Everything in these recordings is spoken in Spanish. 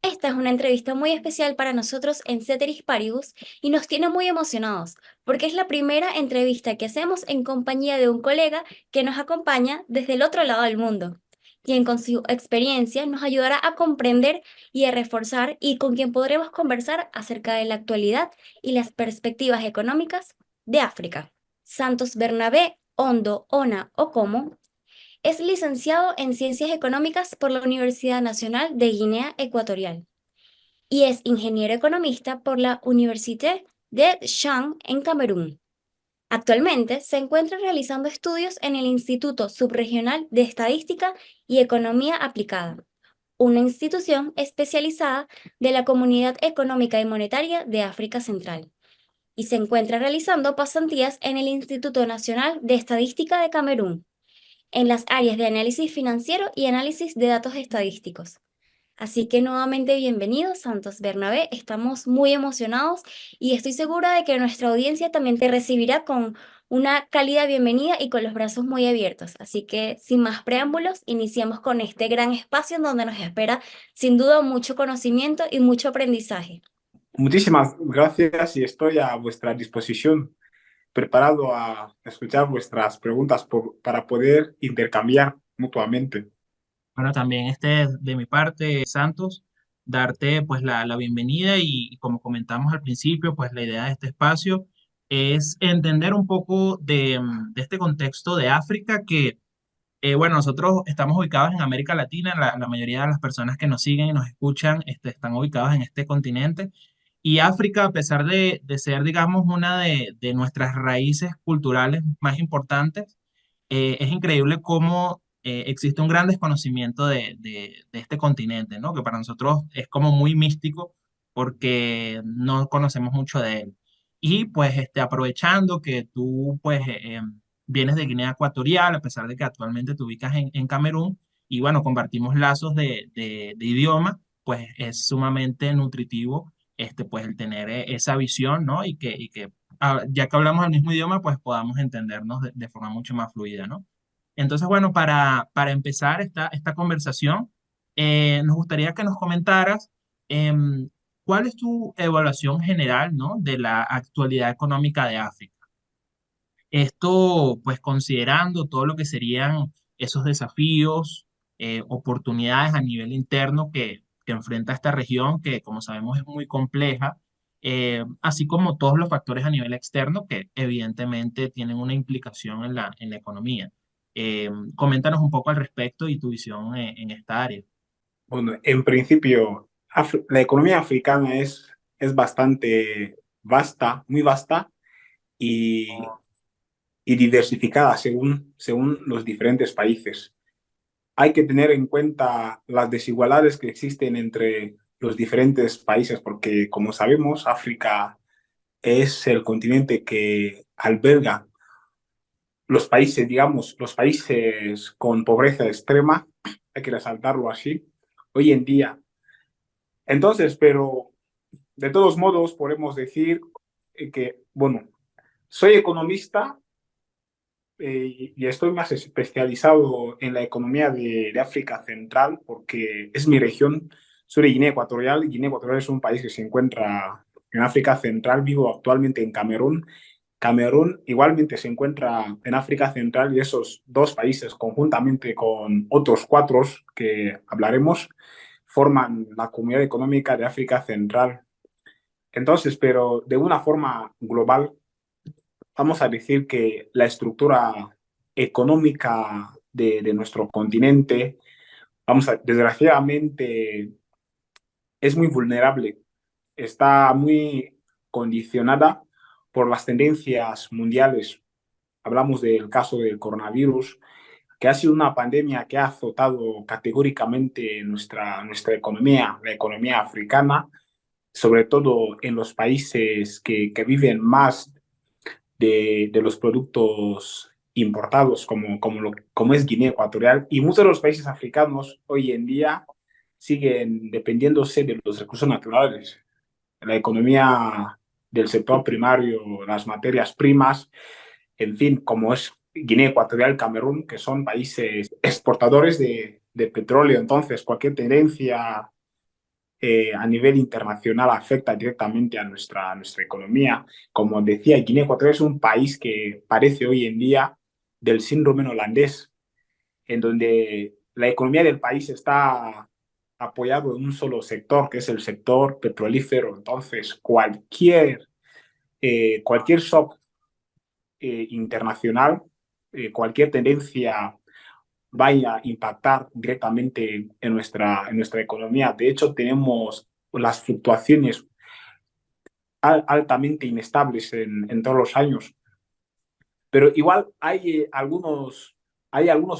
Esta es una entrevista muy especial para nosotros en Ceteris Paribus y nos tiene muy emocionados, porque es la primera entrevista que hacemos en compañía de un colega que nos acompaña desde el otro lado del mundo, quien con su experiencia nos ayudará a comprender y a reforzar y con quien podremos conversar acerca de la actualidad y las perspectivas económicas de África. Santos Bernabé Ondo Ona Okomo es licenciado en Ciencias Económicas por la Universidad Nacional de Guinea Ecuatorial y es ingeniero economista por la Université de Chang en Camerún. Actualmente se encuentra realizando estudios en el Instituto Subregional de Estadística y Economía Aplicada, una institución especializada de la Comunidad Económica y Monetaria de África Central, y se encuentra realizando pasantías en el Instituto Nacional de Estadística de Camerún, en las áreas de análisis financiero y análisis de datos estadísticos. Así que nuevamente bienvenidos, Santos Bernabé. Estamos muy emocionados y estoy segura de que nuestra audiencia también te recibirá con una cálida bienvenida y con los brazos muy abiertos. Así que sin más preámbulos, iniciamos con este gran espacio en donde nos espera sin duda mucho conocimiento y mucho aprendizaje. Muchísimas gracias y estoy a vuestra disposición, preparado a escuchar vuestras preguntas para poder intercambiar mutuamente. Bueno, también de mi parte, Santos, darte pues la bienvenida y como comentamos al principio, pues la idea de este espacio es entender un poco de este contexto de África que, bueno, nosotros estamos ubicados en América Latina, la mayoría de las personas que nos siguen y nos escuchan están ubicados en este continente. Y África, a pesar de ser, digamos, una de nuestras raíces culturales más importantes, es increíble cómo existe un gran desconocimiento de este continente, ¿no? Que para nosotros es como muy místico porque no conocemos mucho de él. Y pues aprovechando que tú pues vienes de Guinea Ecuatorial, a pesar de que actualmente te ubicas en Camerún, y bueno, compartimos lazos de idioma, pues es sumamente nutritivo pues el tener esa visión, ¿no? Y que ya que hablamos el mismo idioma, pues podamos entendernos de forma mucho más fluida, ¿no? Entonces, bueno, para empezar esta conversación, nos gustaría que nos comentaras cuál es tu evaluación general, ¿no? De la actualidad económica de África. Esto, pues considerando todo lo que serían esos desafíos, oportunidades a nivel interno que enfrenta esta región, que como sabemos es muy compleja, así como todos los factores a nivel externo que evidentemente tienen una implicación en la economía. Coméntanos un poco al respecto y tu visión en esta área. Bueno, en principio, la economía africana es bastante vasta, muy vasta y, y diversificada según los diferentes países. Hay que tener en cuenta las desigualdades que existen entre los diferentes países, porque como sabemos, África es el continente que alberga los países, digamos, los países con pobreza extrema, hay que resaltarlo así, hoy en día. Entonces, pero de todos modos podemos decir que, bueno, soy economista y estoy más especializado en la economía de África Central porque es mi región. Soy de Guinea Ecuatorial. Guinea Ecuatorial es un país que se encuentra en África Central. Vivo actualmente en Camerún. Camerún igualmente se encuentra en África Central y esos dos países, conjuntamente con otros cuatro que hablaremos, forman la Comunidad Económica de África Central. Entonces, pero de una forma global, vamos a decir que la estructura económica de nuestro continente, desgraciadamente, es muy vulnerable, está muy condicionada por las tendencias mundiales. Hablamos del caso del coronavirus, que ha sido una pandemia que ha azotado categóricamente nuestra economía, la economía africana, sobre todo en los países que viven más de los productos importados, como es Guinea Ecuatorial. Y muchos de los países africanos hoy en día siguen dependiéndose de los recursos naturales, la economía del sector primario, las materias primas, en fin, como es Guinea Ecuatorial, Camerún, que son países exportadores de petróleo. Entonces, cualquier tendencia a nivel internacional afecta directamente a nuestra economía. Como decía, Guinea Ecuatorial es un país que parece hoy en día del síndrome holandés, en donde la economía del país está apoyado en un solo sector, que es el sector petrolífero. Entonces, cualquier shock internacional, cualquier tendencia vaya a impactar directamente en nuestra economía. De hecho, tenemos las fluctuaciones altamente inestables en todos los años. Pero igual hay algunos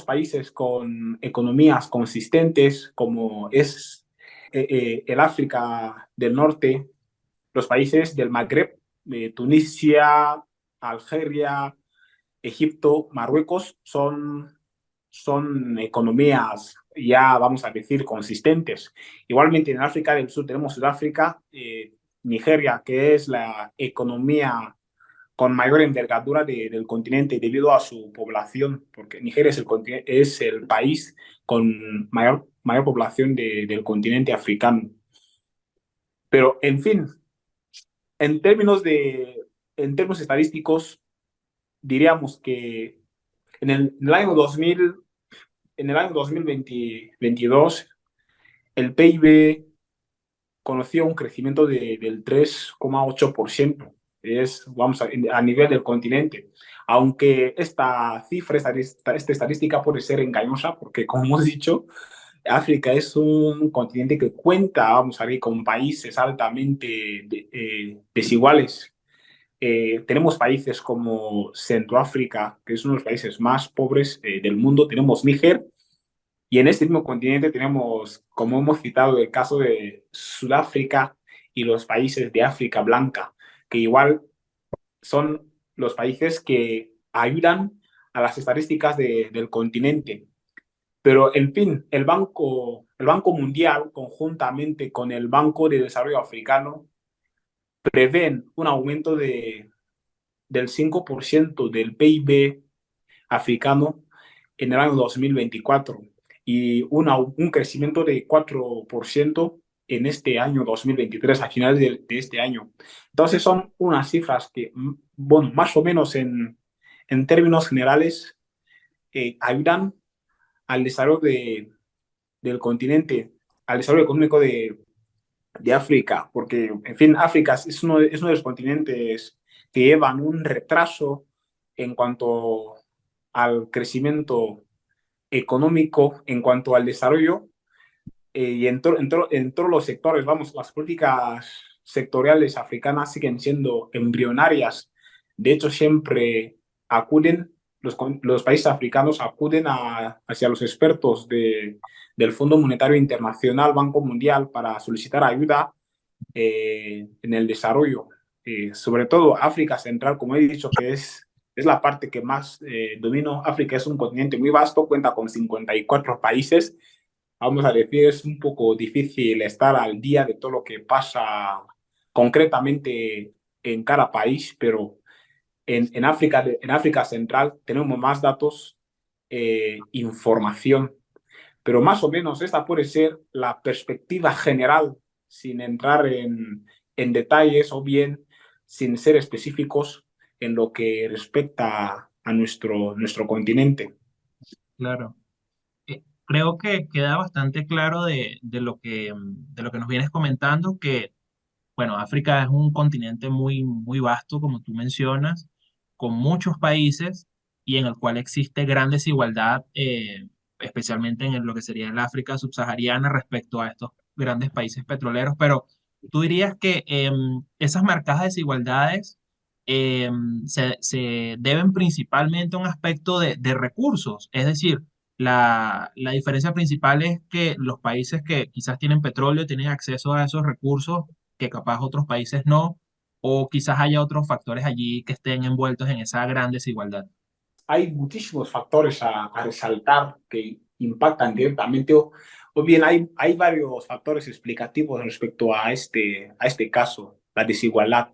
países con economías consistentes, como es el África del Norte, los países del Magreb, Tunisia, Algeria, Egipto, Marruecos, son economías ya, vamos a decir, consistentes. Igualmente en África del Sur tenemos Sudáfrica, Nigeria, que es la economía con mayor envergadura del continente debido a su población, porque Nigeria es el país con mayor población del continente africano. Pero, en fin, en términos, en términos estadísticos, diríamos que en el año 2000, en el año 2022, el PIB conoció un crecimiento del 3,8%. Vamos a nivel del continente. Aunque esta cifra, esta estadística puede ser engañosa, porque como hemos dicho, África es un continente que cuenta, vamos a ver, con países altamente desiguales. Tenemos países como Centroáfrica, que es uno de los países más pobres del mundo. Tenemos Níger, y en este mismo continente tenemos, como hemos citado, el caso de Sudáfrica y los países de África Blanca, que igual son los países que ayudan a las estadísticas del continente. Pero, en fin, el Banco Mundial, conjuntamente con el Banco de Desarrollo Africano, prevén un aumento del 5% del PIB africano en el año 2024 y un crecimiento de 4% en este año 2023, a finales de este año. Entonces son unas cifras que, bueno, más o menos en términos generales, ayudan al desarrollo del continente, al desarrollo económico de África, porque, en fin, África es uno de los continentes que llevan un retraso en cuanto al crecimiento económico, en cuanto al desarrollo, y en todos los sectores. Vamos, las políticas sectoriales africanas siguen siendo embrionarias. De hecho, siempre acuden, los países africanos acuden hacia los expertos del Fondo Monetario Internacional, Banco Mundial, para solicitar ayuda en el desarrollo. Sobre todo África Central, como he dicho, que es la parte que más domino. África es un continente muy vasto, cuenta con 54 países. Vamos a decir, es un poco difícil estar al día de todo lo que pasa concretamente en cada país, pero en África Central tenemos más datos, información, pero más o menos esta puede ser la perspectiva general, sin entrar en detalles o bien sin ser específicos en lo que respecta a nuestro continente. Claro. Creo que queda bastante claro de lo que nos vienes comentando, que bueno, África es un continente muy, muy vasto, como tú mencionas, con muchos países y en el cual existe gran desigualdad, especialmente en lo que sería el África subsahariana respecto a estos grandes países petroleros. Pero tú dirías que esas marcadas desigualdades se deben principalmente a un aspecto de recursos, es decir, la diferencia principal es que los países que quizás tienen petróleo tienen acceso a esos recursos que capaz otros países no, o quizás haya otros factores allí que estén envueltos en esa gran desigualdad. Hay muchísimos factores a resaltar que impactan directamente, o bien hay varios factores explicativos respecto a este caso, la desigualdad.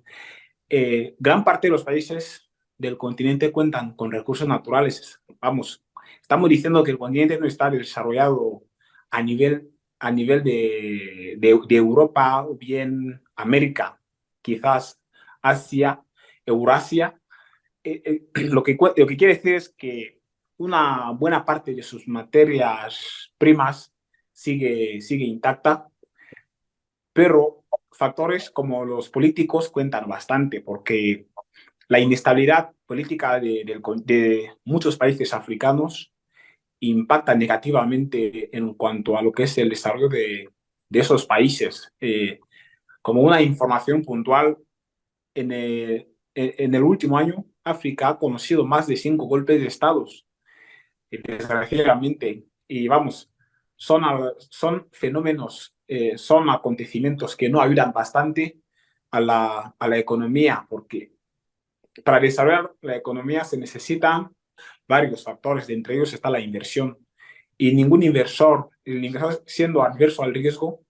Gran parte de los países del continente cuentan con recursos naturales. Vamos, estamos diciendo que el continente no está desarrollado a nivel a nivel de Europa o bien América, quizás Asia, Eurasia. Lo que quiere decir es que una buena parte de sus materias primas sigue intacta, pero factores como los políticos cuentan bastante porque la inestabilidad política de muchos países africanos impacta negativamente en cuanto a lo que es el desarrollo de esos países. Como una información puntual, en el último año, África ha conocido más de 5 golpes de estados, desgraciadamente. Y vamos, son fenómenos, son acontecimientos que no ayudan bastante a la economía, porque para desarrollar la economía se necesitan varios factores, de entre ellos está la inversión. Y ningún inversor, el inversor siendo adverso al riesgo,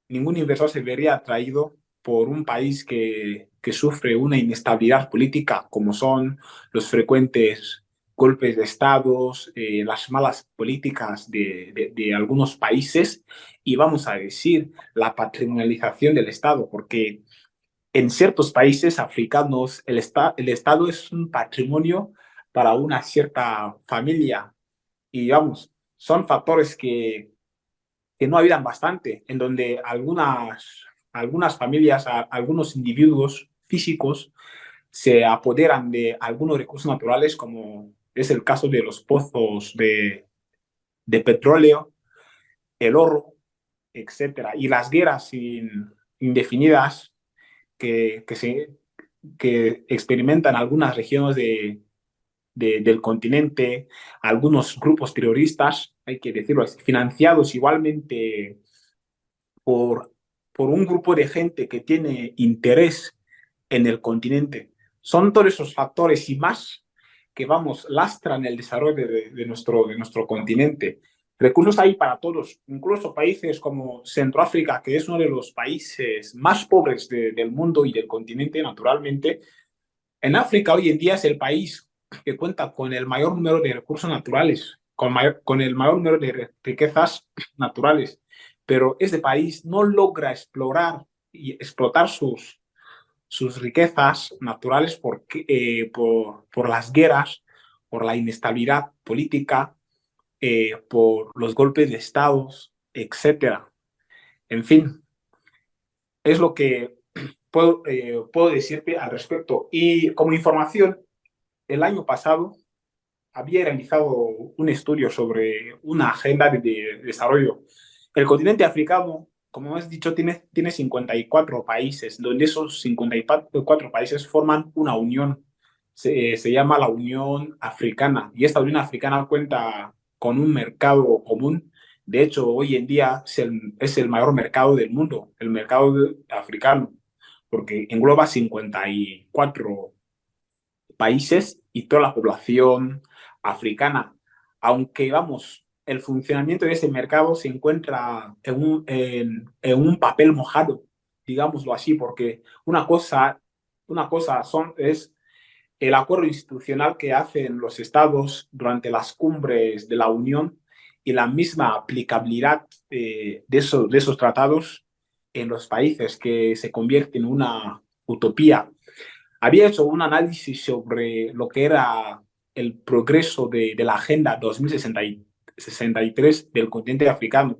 ningún inversor se vería atraído por un país que sufre una inestabilidad política, como son los frecuentes golpes de estados, las malas políticas de algunos países y vamos a decir la patrimonialización del Estado, porque en ciertos países africanos el Estado es un patrimonio para una cierta familia y vamos, son factores que no ayudan bastante, en donde algunas familias, algunos individuos físicos se apoderan de algunos recursos naturales, como es el caso de los pozos de petróleo, el oro, etcétera, y las guerras indefinidas que experimentan algunas regiones del continente, algunos grupos terroristas, hay que decirlo así, financiados igualmente por, por un grupo de gente que tiene interés en el continente. Son todos esos factores y más que, vamos, lastran el desarrollo de nuestro continente. Recursos hay para todos, incluso países como Centroáfrica, que es uno de los países más pobres del mundo y del continente, naturalmente. En África hoy en día es el país que cuenta con el mayor número de recursos naturales, con el mayor número de riquezas naturales, pero ese país no logra explorar y explotar sus riquezas naturales por las guerras, por la inestabilidad política, por los golpes de estados, etcétera. En fin, es lo que puedo decirte al respecto. Y como información, el año pasado había realizado un estudio sobre una agenda de desarrollo. El continente africano, como has dicho, tiene 54 países, donde esos 54 países forman una unión. Se llama la Unión Africana y esta Unión Africana cuenta con un mercado común. De hecho, hoy en día es el mayor mercado del mundo, el mercado africano, porque engloba 54 países y toda la población africana. Aunque, vamos, el funcionamiento de ese mercado se encuentra en un papel mojado, digámoslo así, porque es el acuerdo institucional que hacen los estados durante las cumbres de la Unión y la misma aplicabilidad de esos tratados en los países, que se convierte en una utopía. Había hecho un análisis sobre lo que era el progreso de la Agenda 2063 del continente africano.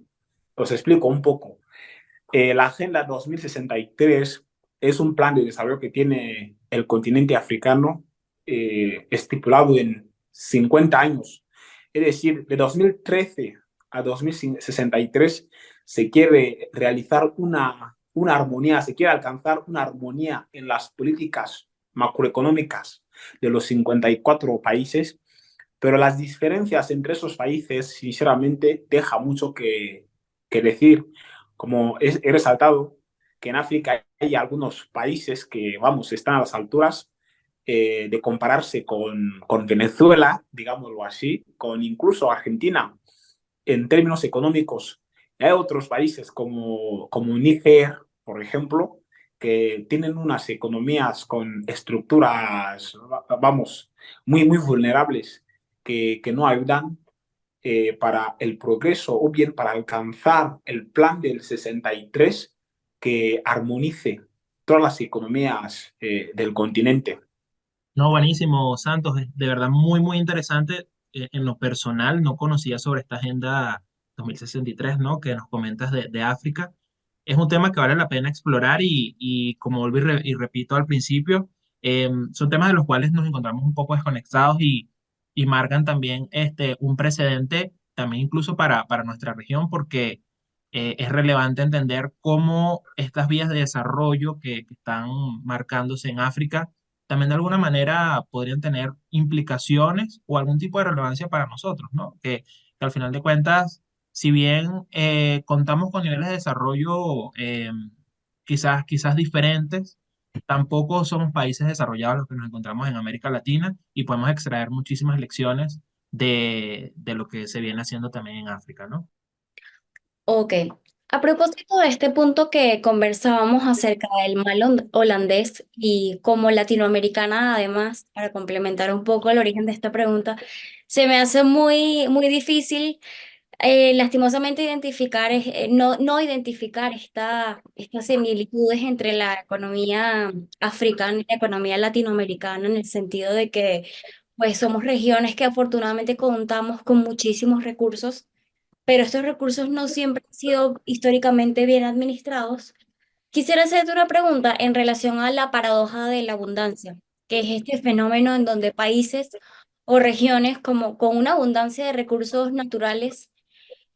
Os explico un poco. La Agenda 2063 es un plan de desarrollo que tiene el continente africano estipulado en 50 años. Es decir, de 2013 a 2063 se quiere realizar una armonía, se quiere alcanzar una armonía en las políticas macroeconómicas de los 54 países, pero las diferencias entre esos países, sinceramente, deja mucho que decir. Como he resaltado, que en África hay algunos países que, vamos, están a las alturas de compararse con Venezuela, digámoslo así, con incluso Argentina en términos económicos. Hay otros países como Níger, por ejemplo, que tienen unas economías con estructuras, vamos, muy vulnerables, que no ayudan para el progreso o bien para alcanzar el plan del 63 que armonice todas las economías del continente. No, buenísimo, Santos, de verdad muy, muy interesante. En lo personal, no conocía sobre esta Agenda 2063, ¿no? Que nos comentas de África. Es un tema que vale la pena explorar y como volví y repito al principio, son temas de los cuales nos encontramos un poco desconectados y marcan también un precedente, también incluso para nuestra región, porque es relevante entender cómo estas vías de desarrollo que están marcándose en África también de alguna manera podrían tener implicaciones o algún tipo de relevancia para nosotros, ¿no? Que al final de cuentas, si bien contamos con niveles de desarrollo quizás diferentes, tampoco somos países desarrollados los que nos encontramos en América Latina y podemos extraer muchísimas lecciones de lo que se viene haciendo también en África, ¿no? Ok. A propósito de este punto que conversábamos acerca del mal holandés y como latinoamericana, además, para complementar un poco el origen de esta pregunta, se me hace muy difícil, lastimosamente, identificar, no identificar estas similitudes entre la economía africana y la economía latinoamericana, en el sentido de que pues, somos regiones que afortunadamente contamos con muchísimos recursos, pero estos recursos no siempre han sido históricamente bien administrados. Quisiera hacerte una pregunta en relación a la paradoja de la abundancia, que es este fenómeno en donde países o regiones como con una abundancia de recursos naturales,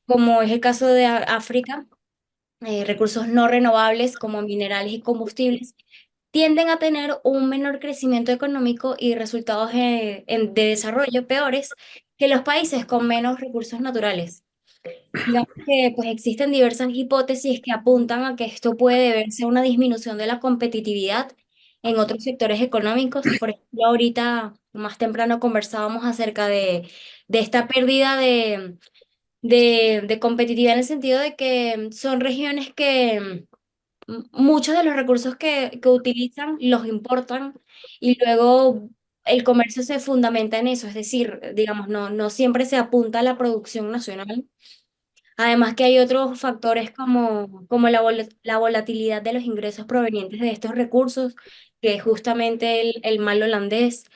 como es el caso de África, recursos no renovables como minerales y combustibles, tienden a tener un menor crecimiento económico y resultados de desarrollo peores que los países con menos recursos naturales. Digamos que pues existen diversas hipótesis que apuntan a que esto puede deberse a una disminución de la competitividad en otros sectores económicos. Por ejemplo, ahorita más temprano conversábamos acerca de esta pérdida de competitividad en el sentido de que son regiones que muchos de los recursos que utilizan los importan y luego el comercio se fundamenta en eso. Es decir, digamos, no siempre se apunta a la producción nacional. Además que hay otros factores como la volatilidad de los ingresos provenientes de estos recursos, que es justamente el mal holandés,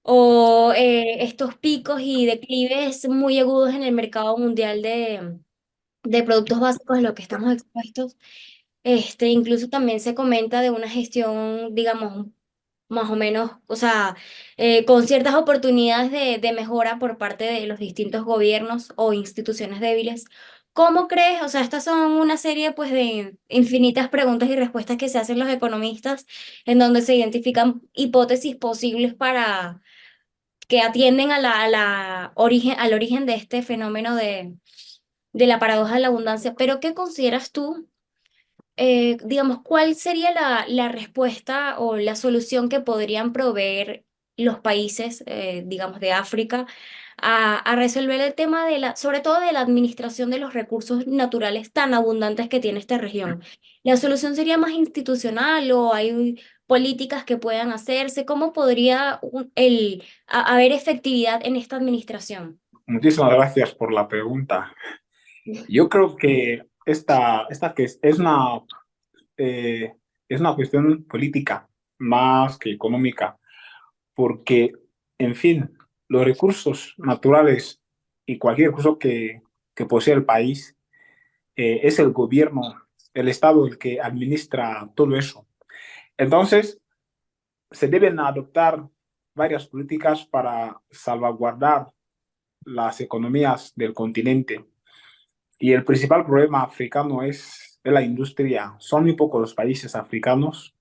o estos picos y declives muy agudos en el mercado mundial de productos básicos a los que estamos expuestos. Incluso también se comenta de una gestión, digamos, más o menos, o sea, con ciertas oportunidades de mejora por parte de los distintos gobiernos o instituciones débiles. ¿Cómo crees? O sea, estas son una serie pues de infinitas preguntas y respuestas que se hacen los economistas en donde se identifican hipótesis posibles para que atienden al origen de este fenómeno de la paradoja de la abundancia. Pero ¿qué consideras tú? Digamos, ¿cuál sería la respuesta o la solución que podrían proveer los países, digamos, de África a resolver el tema sobre todo de la administración de los recursos naturales tan abundantes que tiene esta región? ¿La solución sería más institucional o hay políticas que puedan hacerse? ¿Cómo podría haber efectividad en esta administración? Muchísimas gracias por la pregunta. Yo creo que esta que eh, es una cuestión política más que económica, porque, en fin, los recursos naturales y cualquier recurso que posee el país, es el gobierno, el Estado el que administra todo eso. Entonces, se deben adoptar varias políticas para salvaguardar las economías del continente. Y el principal problema africano es la industria. Son muy pocos los países africanos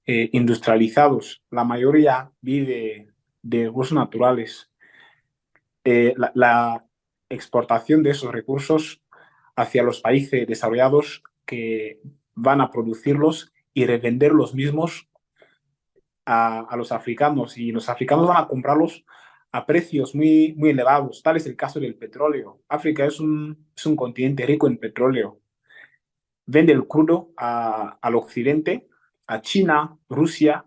industrializados. La mayoría vive de recursos naturales. La exportación de esos recursos hacia los países desarrollados que van a producirlos y revender los mismos a los africanos, y los africanos van a comprarlos a precios muy elevados. Tal es el caso del petróleo. África es un continente rico en petróleo. Vende el crudo al occidente, a China, Rusia,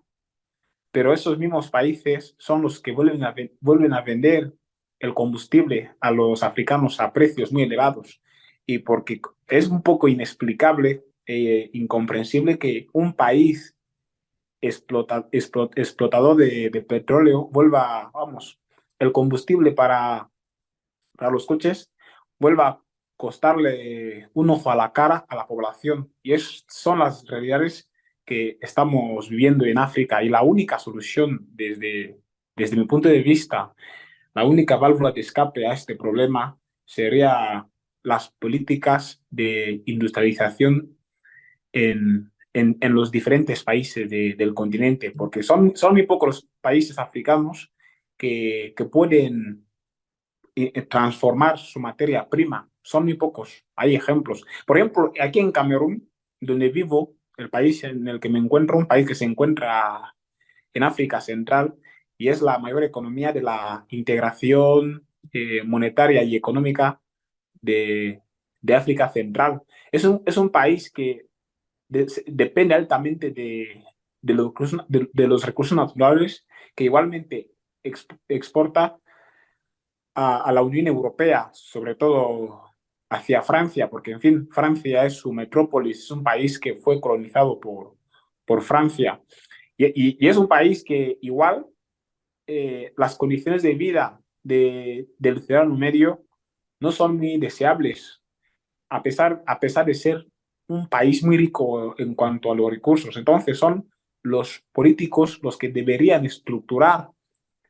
pero esos mismos países son los que vuelven a vender el combustible a los africanos a precios muy elevados y porque es un poco inexplicable, incomprensible que un país explotador de petróleo vuelva, vamos, el combustible para los coches vuelva a costarle un ojo a la cara a la población. Y son las realidades que estamos viviendo en África. Y la única solución, desde mi punto de vista, la única válvula de escape a este problema sería las políticas de industrialización en los diferentes países del continente, porque son muy pocos los países africanos que pueden transformar su materia prima. Son muy pocos. Hay ejemplos. Por ejemplo, aquí en Camerún, donde vivo, el país en el que me encuentro, un país que se encuentra en África Central y es la mayor economía de la integración monetaria y económica de África Central. Es un país que depende altamente de los recursos naturales que igualmente exporta a la Unión Europea, sobre todo hacia Francia, porque en fin, Francia es su metrópolis, es un país que fue colonizado por Francia y es un país que igual las condiciones de vida del ciudadano medio no son muy deseables, a pesar de ser un país muy rico en cuanto a los recursos. Entonces son los políticos los que deberían estructurar,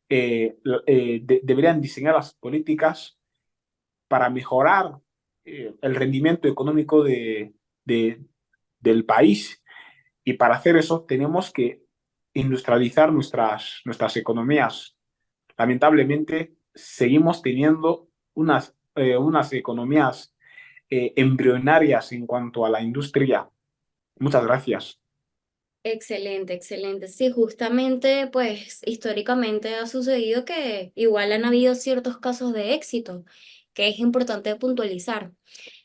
deberían diseñar las políticas para mejorar el rendimiento económico de, del país. Y para hacer eso tenemos que industrializar nuestras economías. Lamentablemente, seguimos teniendo unas economías embrionarias en cuanto a la industria. Muchas gracias. Excelente, excelente. Sí, justamente, pues históricamente ha sucedido que igual han habido ciertos casos de éxito, que es importante puntualizar.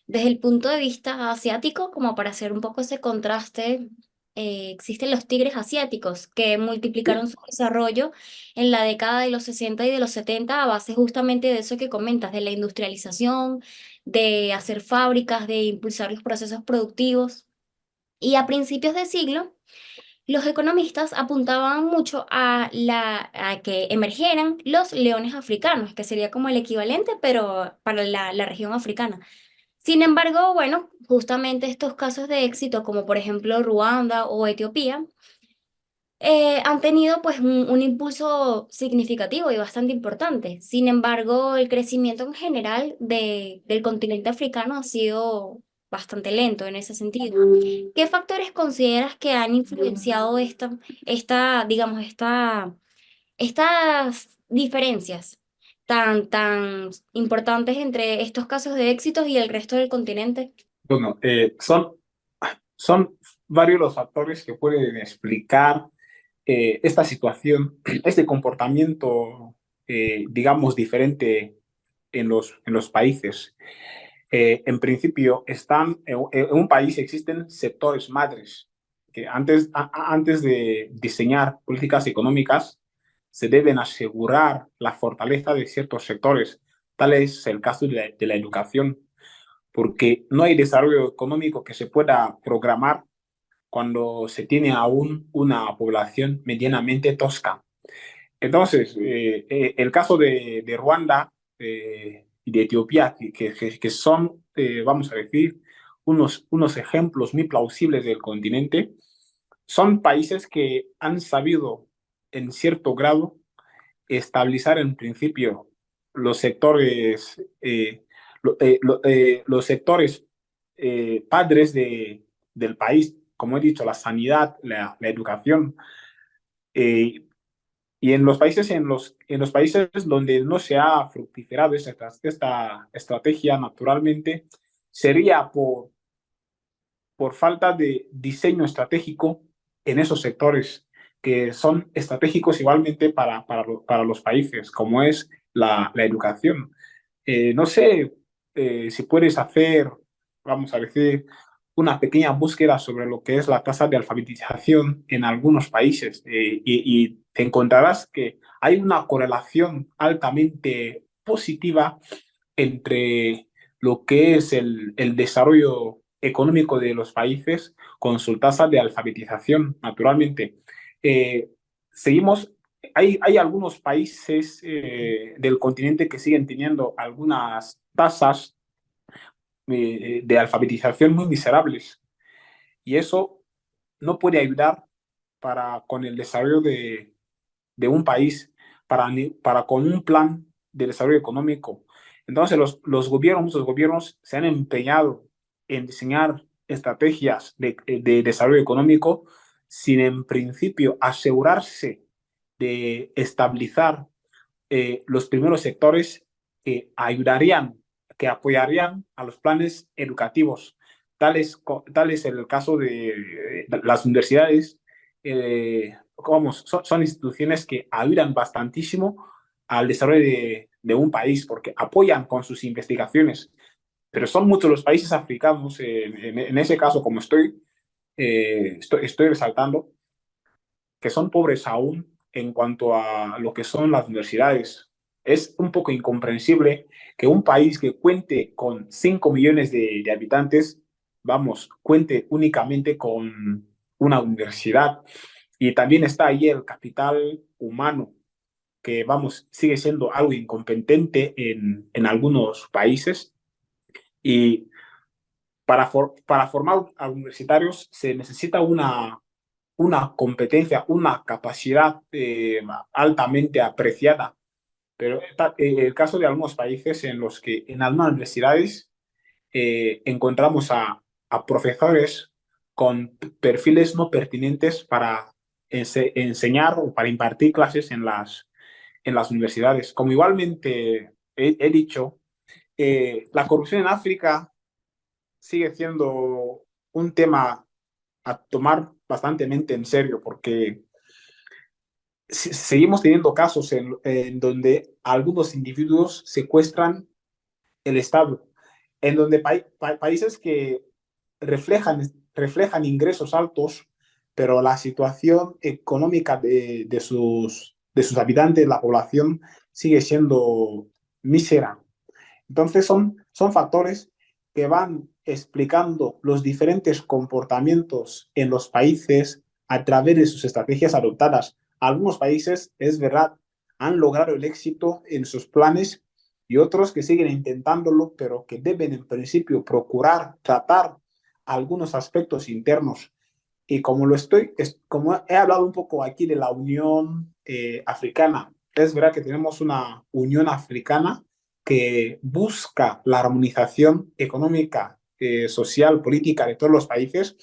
Desde el punto de vista asiático, como para hacer un poco ese contraste, existen los tigres asiáticos que multiplicaron su desarrollo en la década de los 60 y de los 70 a base justamente de eso que comentas, de la industrialización, de hacer fábricas, de impulsar los procesos productivos. Y a principios de siglo, los economistas apuntaban mucho a que emergieran los leones africanos, que sería como el equivalente, pero para la región africana. Sin embargo, bueno, justamente estos casos de éxito, como por ejemplo Ruanda o Etiopía, han tenido pues un impulso significativo y bastante importante. Sin embargo, el crecimiento en general del continente africano ha sido bastante lento en ese sentido. ¿Qué factores consideras que han influenciado digamos, estas diferencias tan importantes entre estos casos de éxitos y el resto del continente? Bueno, son varios los factores que pueden explicar esta situación, este comportamiento, digamos, diferente en los países. En principio, en un país existen sectores madres que antes de diseñar políticas económicas se deben asegurar la fortaleza de ciertos sectores. Tal es el caso de la educación, porque no hay desarrollo económico que se pueda programar cuando se tiene aún una población medianamente tosca. Entonces, el caso de Ruanda y de Etiopía, que son, vamos a decir, unos ejemplos muy plausibles del continente, son países que han sabido, en cierto grado, estabilizar en principio los sectores, los sectores padres del país, como he dicho, la sanidad, la educación. Eh, y en los países donde no se ha fructiferado esta estrategia naturalmente, sería por falta de diseño estratégico en esos sectores que son estratégicos igualmente para los países, como es la educación. No sé si puedes hacer, vamos a decir, una pequeña búsqueda sobre lo que es la tasa de alfabetización en algunos países y te encontrarás que hay una correlación altamente positiva entre lo que es el desarrollo económico de los países con su tasa de alfabetización, naturalmente. Eh, seguimos, hay algunos países del continente que siguen teniendo algunas tasas de alfabetización muy miserables y eso no puede ayudar con el desarrollo de un país, para con un plan de desarrollo económico. Entonces, muchos gobiernos se han empeñado en diseñar estrategias de desarrollo económico sin en principio asegurarse de estabilizar los primeros sectores que ayudarían, que apoyarían a los planes educativos. Tal es el caso de las universidades. Son instituciones que ayudan bastantísimo al desarrollo de un país porque apoyan con sus investigaciones. Pero son muchos los países africanos, en ese caso, como estoy resaltando, que son pobres aún en cuanto a lo que son las universidades. Es un poco incomprensible que un país que cuente con 5 millones de habitantes, cuente únicamente con una universidad. Y también está ahí el capital humano, que, sigue siendo algo incompetente en algunos países. Y para formar a universitarios se necesita una competencia, una capacidad altamente apreciada. Pero el caso de algunos países en los que en algunas universidades encontramos a profesores con perfiles no pertinentes para enseñar o para impartir clases en las universidades. Como igualmente he dicho, la corrupción en África sigue siendo un tema a tomar bastante en serio, porque seguimos teniendo casos en donde algunos individuos secuestran el Estado, en donde países que reflejan, reflejan ingresos altos, pero la situación económica de sus habitantes, la población, sigue siendo mísera. Entonces son factores que van explicando los diferentes comportamientos en los países a través de sus estrategias adoptadas. Algunos países, es verdad, han logrado el éxito en sus planes y otros que siguen intentándolo, pero que deben en principio procurar tratar algunos aspectos internos. Y como he hablado un poco aquí de la Unión Africana, es verdad que tenemos una Unión Africana que busca la armonización económica, social, política de todos los países,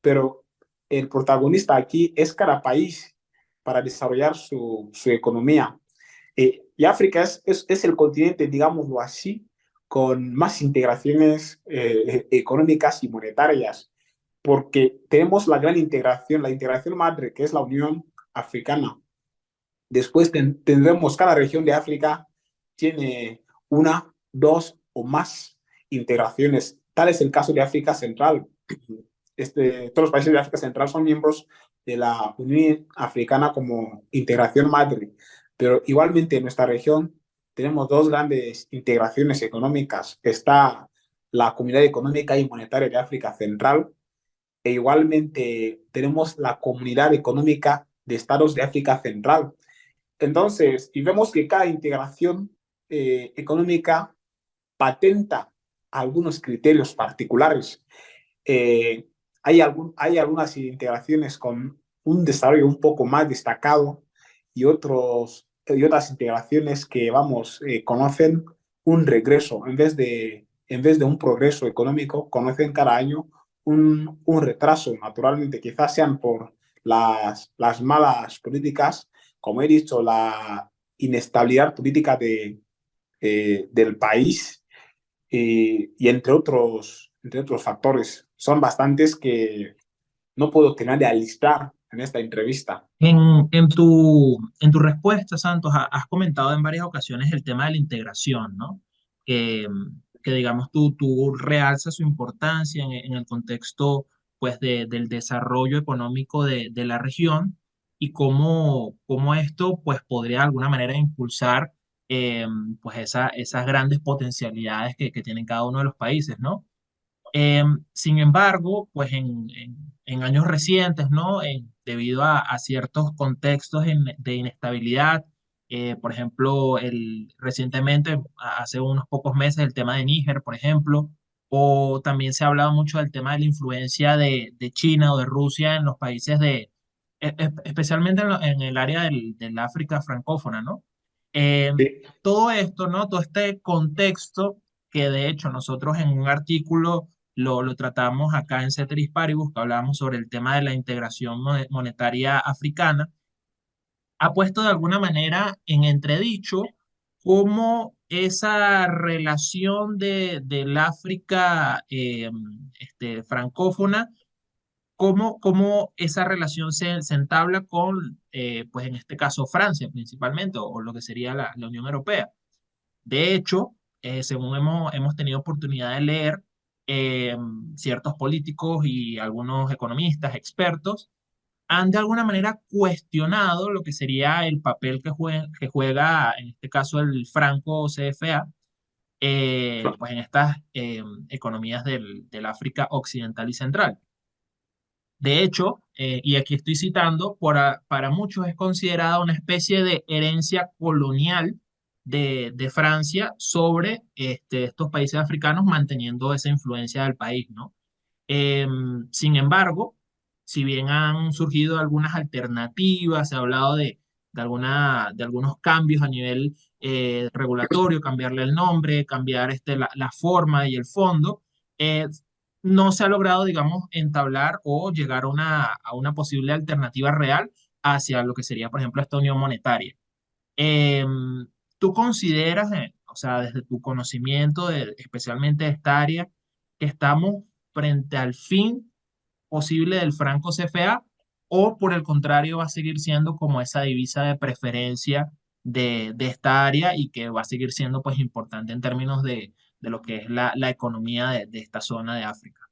pero el protagonista aquí es cada país para desarrollar su economía. Y África es el continente, digámoslo así, con más integraciones económicas y monetarias, porque tenemos la integración madre, que es la Unión Africana. Después tendremos cada región de África tiene una, dos o más integraciones. Tal es el caso de África Central. Todos los países de África Central son miembros de la Unión Africana como integración madre, pero igualmente en nuestra región tenemos dos grandes integraciones económicas. Está la Comunidad Económica y Monetaria de África Central, e igualmente tenemos la Comunidad Económica de Estados de África Central. Entonces, y vemos que cada integración económica patenta algunos criterios particulares. Eh, hay algunas integraciones con un desarrollo un poco más destacado y otras integraciones que, conocen un regreso en vez de un progreso económico, conocen cada año un retraso, naturalmente, quizás sean por las malas políticas, como he dicho, la inestabilidad política del país y entre otros factores. Son bastantes que no puedo tener de alistar en esta entrevista. En tu respuesta, Santos, has comentado en varias ocasiones el tema de la integración, ¿no? Que, que digamos, tú realzas su importancia en el contexto, pues, del desarrollo económico de la región y cómo esto, pues, podría de alguna manera impulsar eh, pues esas grandes potencialidades que tienen cada uno de los países, ¿no? Sin embargo, pues en años recientes, ¿no? Debido a ciertos contextos de inestabilidad, por ejemplo, recientemente, hace unos pocos meses, el tema de Níger, por ejemplo, o también se ha hablado mucho del tema de la influencia de China o de Rusia en los países especialmente en el área del África francófona, ¿no? Eh, Sí. Todo esto, ¿no? Todo este contexto que de hecho nosotros en un artículo lo tratamos acá en Ceteris Paribus, que hablábamos sobre el tema de la integración monetaria africana, ha puesto de alguna manera en entredicho cómo esa relación del África francófona, cómo esa relación se entabla con, pues en este caso, Francia principalmente, o lo que sería la Unión Europea. De hecho, según hemos tenido oportunidad de leer, eh, ciertos políticos y algunos economistas, expertos, han de alguna manera cuestionado lo que sería el papel que juega, en este caso, el franco CFA, pues en estas economías del África Occidental y Central. De hecho, y aquí estoy citando, para muchos es considerada una especie de herencia colonial de Francia sobre estos países africanos, manteniendo esa influencia del país, ¿no? Sin embargo, si bien han surgido algunas alternativas, se ha hablado de algunos cambios a nivel regulatorio, cambiarle el nombre, cambiar la forma y el fondo, eh, no se ha logrado, digamos, entablar o llegar a una posible alternativa real hacia lo que sería, por ejemplo, esta unión monetaria. ¿Tú consideras, o sea, desde tu conocimiento, especialmente de esta área, que estamos frente al fin posible del franco CFA o por el contrario va a seguir siendo como esa divisa de preferencia de esta área y que va a seguir siendo pues importante en términos de lo que es la economía de esta zona de África?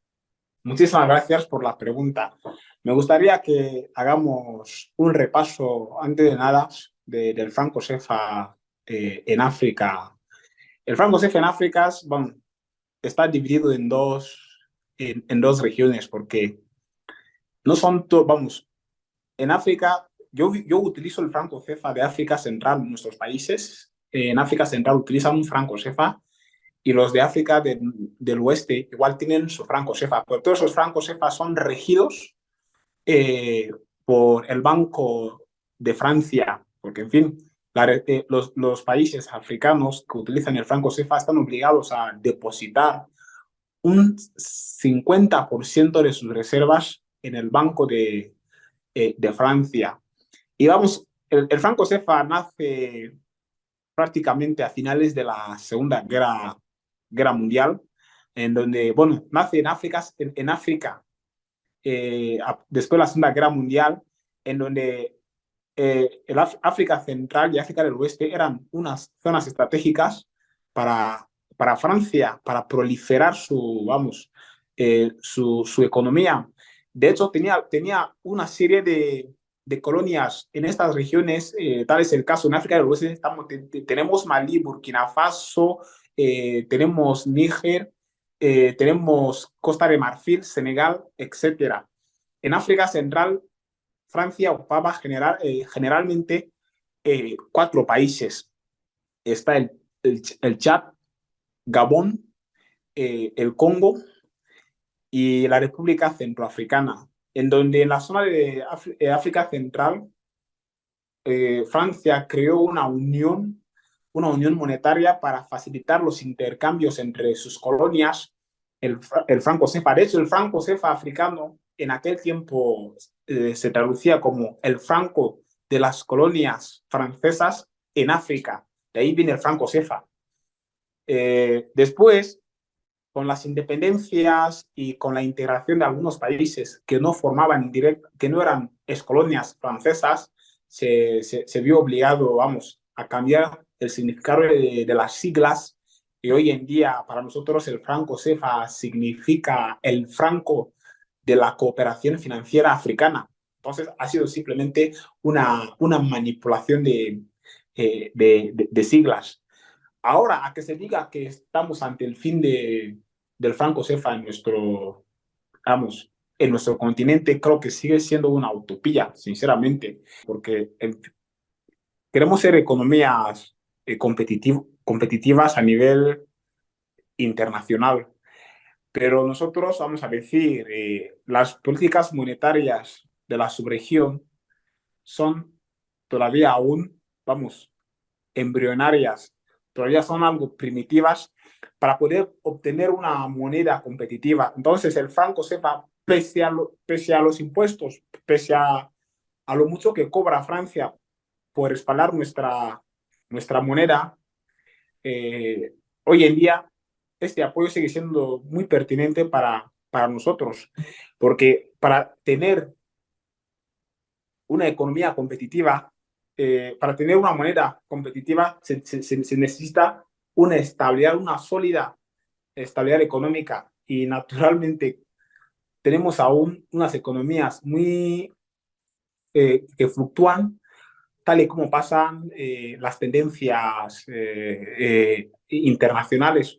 Muchísimas gracias por la pregunta. Me gustaría que hagamos un repaso, antes de nada, del franco CFA en África. El franco CFA en África, bueno, está dividido en dos regiones, porque no son todos, vamos, en África, yo utilizo el franco CFA de África Central en nuestros países. En África Central utilizan un franco CFA y los de África del Oeste igual tienen su franco CFA, pero todos esos francos CFA son regidos eh, por el Banco de Francia, porque en fin, los países africanos que utilizan el franco CFA están obligados a depositar un 50% de sus reservas en el Banco de Francia. Y vamos, el franco CFA nace prácticamente a finales de la Segunda Guerra Mundial, en donde, bueno, nace en África después de la Segunda Guerra Mundial, en donde el África Central y África del Oeste eran unas zonas estratégicas para Francia, para proliferar su economía. De hecho, tenía una serie de colonias en estas regiones, tal es el caso en África del Oeste, tenemos Malí, Burkina Faso, tenemos Níger, tenemos Costa de Marfil, Senegal, etcétera. En África Central, Francia ocupaba generalmente cuatro países. Está el Chad, Gabón, el Congo y la República Centroafricana, en donde en la zona de África Central, Francia creó una unión monetaria para facilitar los intercambios entre sus colonias, el franco cefa. De hecho, el franco cefa africano en aquel tiempo se traducía como el franco de las colonias francesas en África. De ahí viene el franco cefa. Después, con las independencias y con la integración de algunos países que no formaban que no eran excolonias francesas, se vio obligado, vamos, a cambiar el significado de las siglas y hoy en día para nosotros el franco CFA significa el franco de la cooperación financiera africana. Entonces ha sido simplemente una manipulación de siglas. Ahora, a que se diga que estamos ante el fin del franco cefa vamos, en nuestro continente, creo que sigue siendo una utopía, sinceramente, porque queremos ser economías competitivas a nivel internacional, pero nosotros, vamos a decir, las políticas monetarias de la subregión son todavía aún, vamos, embrionarias, todavía son algo primitivas para poder obtener una moneda competitiva. Entonces, el franco sepa, pese a los impuestos, pese a lo mucho que cobra Francia por respaldar nuestra moneda, hoy en día este apoyo sigue siendo muy pertinente para nosotros, porque para tener una economía competitiva, para tener una moneda competitiva se necesita una estabilidad, una sólida estabilidad económica y naturalmente tenemos aún unas economías muy que fluctúan tal y como pasan las tendencias internacionales.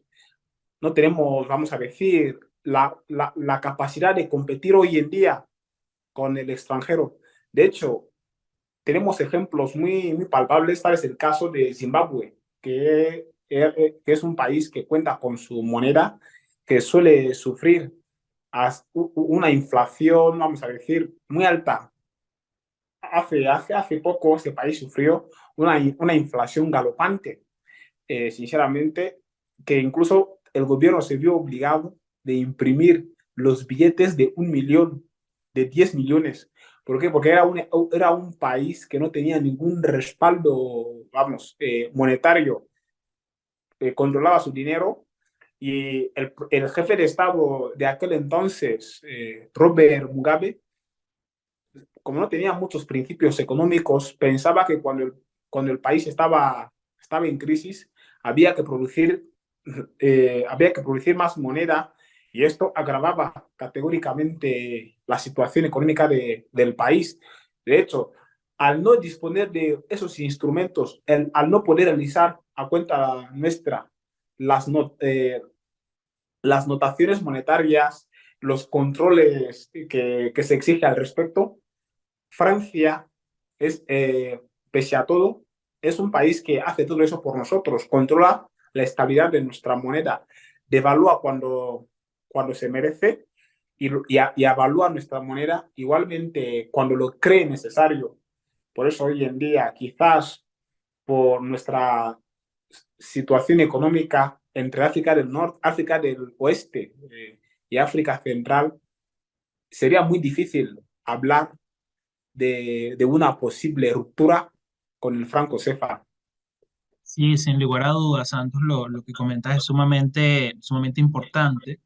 No tenemos, vamos a decir, la capacidad de competir hoy en día con el extranjero. De hecho, tenemos ejemplos muy palpables, tal es el caso de Zimbabue, que es un país que cuenta con su moneda, que suele sufrir una inflación, vamos a decir, muy alta. Hace poco este país sufrió una inflación galopante, sinceramente, que incluso el gobierno se vio obligado de imprimir los billetes de 1 millón, de 10 millones. ¿Por qué? Porque era un país que no tenía ningún respaldo, vamos, monetario, controlaba su dinero y el jefe de Estado de aquel entonces, Robert Mugabe, como no tenía muchos principios económicos, pensaba que cuando el país estaba en crisis, había que producir, había que producir más moneda y esto agravaba categóricamente la situación económica del país. De hecho, al no disponer de esos instrumentos, al no poder realizar a cuenta nuestra las, not, las notaciones monetarias, los controles que se exige al respecto, Francia es, pese a todo, es un país que hace todo eso por nosotros, controla la estabilidad de nuestra moneda, devalúa cuando se merece y avalúa nuestra moneda igualmente cuando lo cree necesario. Por eso hoy en día, quizás por nuestra situación económica entre África del Norte, África del Oeste y África Central, sería muy difícil hablar de una posible ruptura con el franco cefa. Sí, sin lugar a dudas, Santos, lo que comentas es sumamente importante.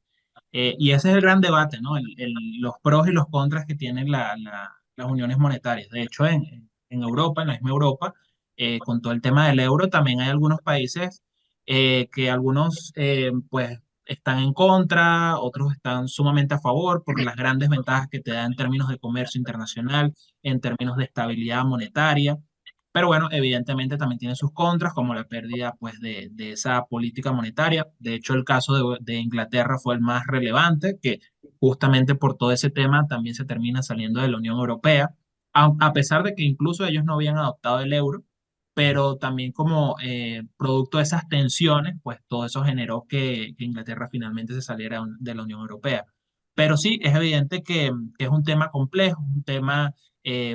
Y ese es el gran debate, ¿no? Los pros y los contras que tienen las uniones monetarias. De hecho, en Europa, en la misma Europa, con todo el tema del euro, también hay algunos países que algunos pues están en contra, otros están sumamente a favor por las grandes ventajas que te da en términos de comercio internacional, en términos de estabilidad monetaria. Pero bueno, evidentemente también tiene sus contras, como la pérdida pues, de esa política monetaria. De hecho, el caso de Inglaterra fue el más relevante, que justamente por todo ese tema también se termina saliendo de la Unión Europea, a pesar de que incluso ellos no habían adoptado el euro, pero también como producto de esas tensiones, pues todo eso generó que Inglaterra finalmente se saliera de la Unión Europea. Pero sí, es evidente que es un tema complejo, un tema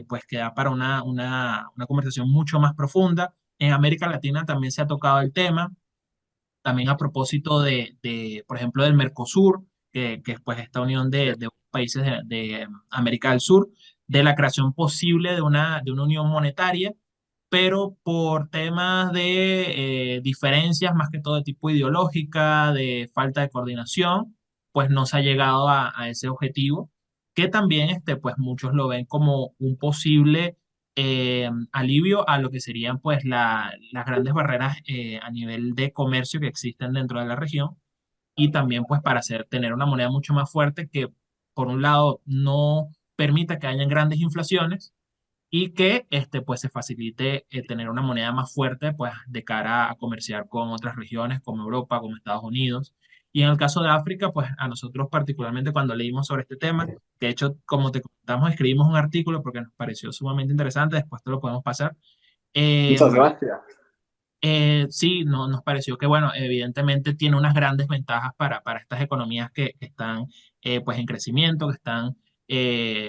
pues que da para una conversación mucho más profunda. En América Latina también se ha tocado el tema, también a propósito por ejemplo, del Mercosur, que es pues esta unión de países de América del Sur, de la creación posible de una unión monetaria, pero por temas de diferencias más que todo de tipo ideológica, de falta de coordinación, pues no se ha llegado a ese objetivo, que también pues muchos lo ven como un posible alivio a lo que serían pues las grandes barreras a nivel de comercio que existen dentro de la región y también pues para tener una moneda mucho más fuerte que por un lado no permita que hayan grandes inflaciones y que pues se facilite tener una moneda más fuerte pues de cara a comerciar con otras regiones como Europa, como Estados Unidos. Y en el caso de África, pues a nosotros particularmente cuando leímos sobre este tema, de hecho, como te contamos, escribimos un artículo porque nos pareció sumamente interesante, después te lo podemos pasar. Eh, Muchas gracias. sí, no, nos pareció que, bueno, evidentemente tiene unas grandes ventajas para estas economías que están pues en crecimiento, que están,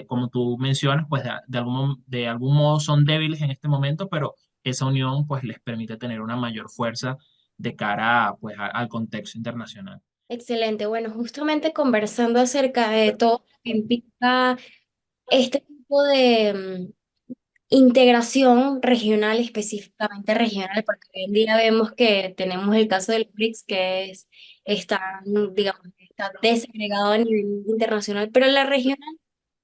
como tú mencionas, pues de algún modo son débiles en este momento, pero esa unión pues les permite tener una mayor fuerza de cara pues al contexto internacional. Excelente. Bueno, justamente conversando acerca de todo lo que implica este tipo de integración regional, específicamente regional, porque hoy en día vemos que tenemos el caso del BRICS, que está, digamos, está desagregado a nivel internacional, pero la regional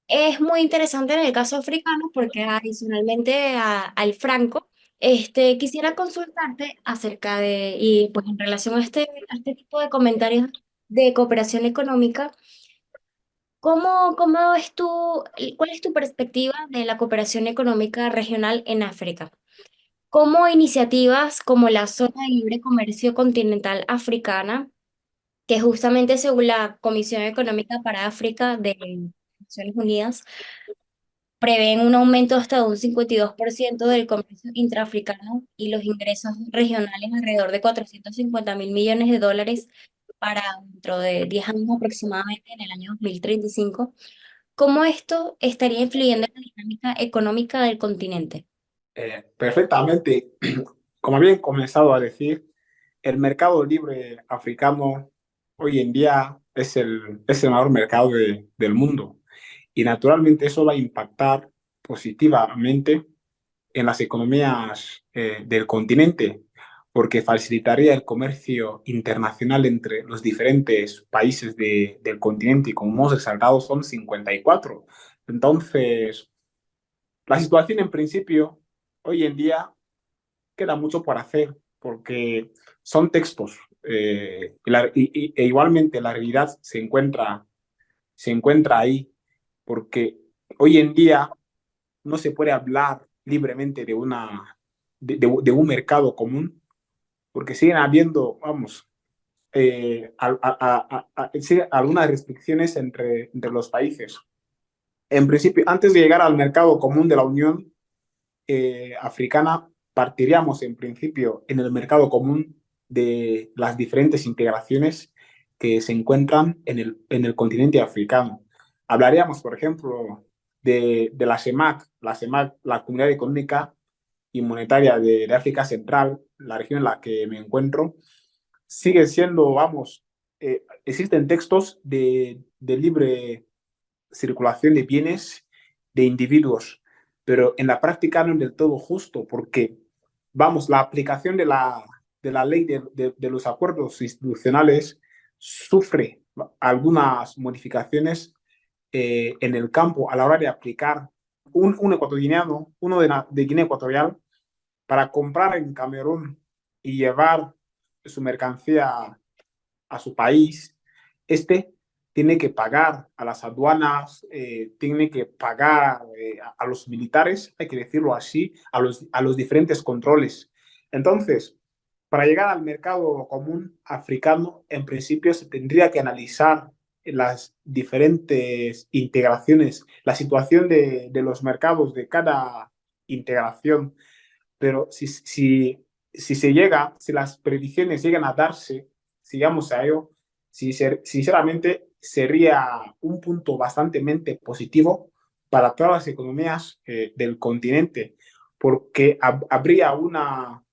es muy interesante en el caso africano porque adicionalmente al franco, quisiera consultarte acerca de, y pues en relación a este tipo de comentarios de cooperación económica, ¿cómo ves tú, cuál es tu perspectiva de la cooperación económica regional en África? ¿Cómo iniciativas como la Zona de Libre Comercio Continental Africana, que justamente según la Comisión Económica para África de Naciones Unidas, prevén un aumento hasta de un 52% del comercio intraafricano y los ingresos regionales alrededor de 450.000 millones de dólares para dentro de 10 años aproximadamente, en el año 2035? ¿Cómo esto estaría influyendo en la dinámica económica del continente? Perfectamente. Como habían comenzado a decir, el mercado libre africano hoy en día es el mayor mercado del mundo y naturalmente eso va a impactar positivamente en las economías del continente porque facilitaría el comercio internacional entre los diferentes países del continente y como hemos resaltado son 54. Entonces, la situación en principio hoy en día queda mucho por hacer porque son textos e igualmente la realidad se encuentra ahí porque hoy en día no se puede hablar libremente de un mercado común porque siguen habiendo, vamos, sí, algunas restricciones entre los países. En principio, antes de llegar al mercado común de la Unión, africana, partiríamos en principio en el mercado común de las diferentes integraciones que se encuentran en el continente africano. Hablaríamos, por ejemplo, de la CEMAC, la Comunidad Económica y Monetaria de África Central, la región en la que me encuentro. Sigue siendo, vamos, existen textos de libre circulación de bienes de individuos, pero en la práctica no es del todo justo porque, vamos, la aplicación de la ley de los acuerdos institucionales sufre algunas modificaciones en el campo a la hora de aplicar un ecuatoriano, uno de Guinea Ecuatorial, para comprar en Camerún y llevar su mercancía a su país, este tiene que pagar a las aduanas, tiene que pagar a los militares, hay que decirlo así, a los diferentes controles. Entonces, para llegar al mercado común africano, en principio se tendría que analizar las diferentes integraciones, la situación de los mercados de cada integración, pero si las predicciones llegan a darse, sigamos a ello, sinceramente sería un punto bastante positivo para todas las economías del continente, porque habría una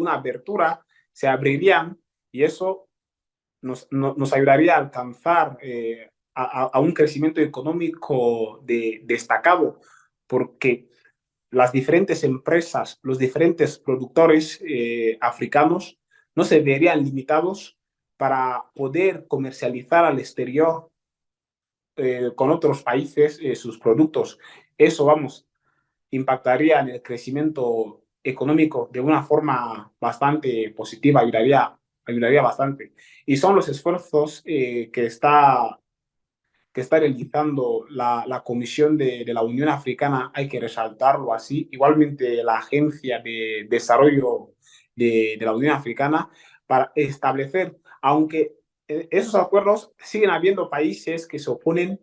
apertura, se abrirían y eso nos ayudaría a alcanzar a un crecimiento económico destacado, porque las diferentes empresas, los diferentes productores africanos no se verían limitados para poder comercializar al exterior con otros países sus productos. Eso, vamos, impactaría en el crecimiento económico de una forma bastante positiva, ayudaría bastante. Y son los esfuerzos que está realizando la Comisión de la Unión Africana, hay que resaltarlo así, igualmente la Agencia de Desarrollo de la Unión Africana, para establecer, aunque esos acuerdos siguen habiendo países que se oponen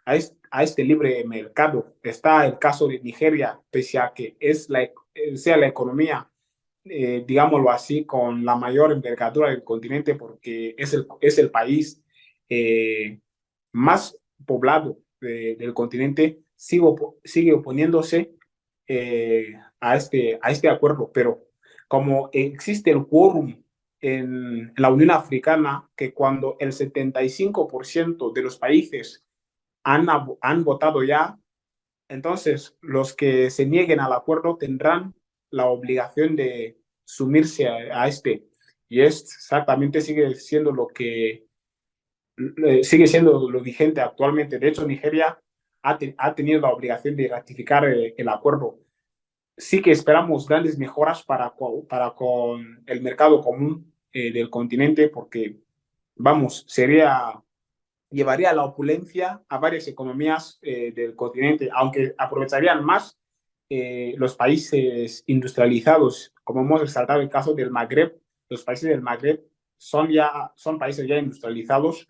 a este libre mercado. Está el caso de Nigeria, pese a que sea la economía, digámoslo así, con la mayor envergadura del continente, porque es el país más poblado del continente, sigue oponiéndose a este acuerdo. Pero como existe el quórum en la Unión Africana, que cuando el 75% de los países han votado ya, entonces los que se nieguen al acuerdo tendrán la obligación de sumirse a este. Y es exactamente sigue siendo lo vigente actualmente. De hecho, Nigeria ha tenido la obligación de ratificar el acuerdo. Sí que esperamos grandes mejoras para con el mercado común del continente, porque, vamos, llevaría la opulencia a varias economías del continente, aunque aprovecharían más los países industrializados, como hemos resaltado el caso del Magreb. Los países del Magreb son países ya industrializados,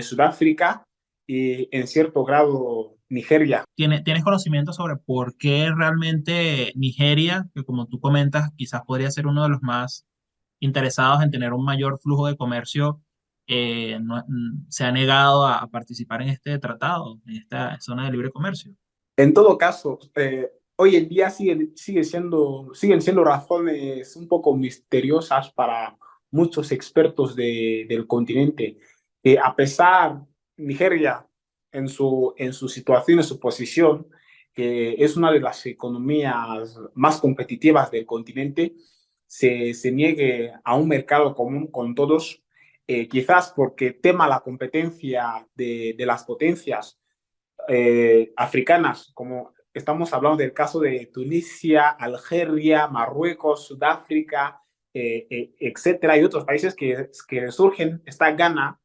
Sudáfrica y en cierto grado Nigeria. ¿Tienes conocimiento sobre por qué realmente Nigeria, que como tú comentas, quizás podría ser uno de los más interesados en tener un mayor flujo de comercio, se ha negado a participar en este tratado, en esta zona de libre comercio? En todo caso, hoy en día siguen siendo razones un poco misteriosas para muchos expertos del continente. A pesar, Nigeria, en su situación, en su posición, que es una de las economías más competitivas del continente, se niegue a un mercado común con todos, quizás porque tema la competencia de las potencias africanas, como estamos hablando del caso de Tunisia, Algeria, Marruecos, Sudáfrica, etcétera, y otros países que surgen, está Ghana,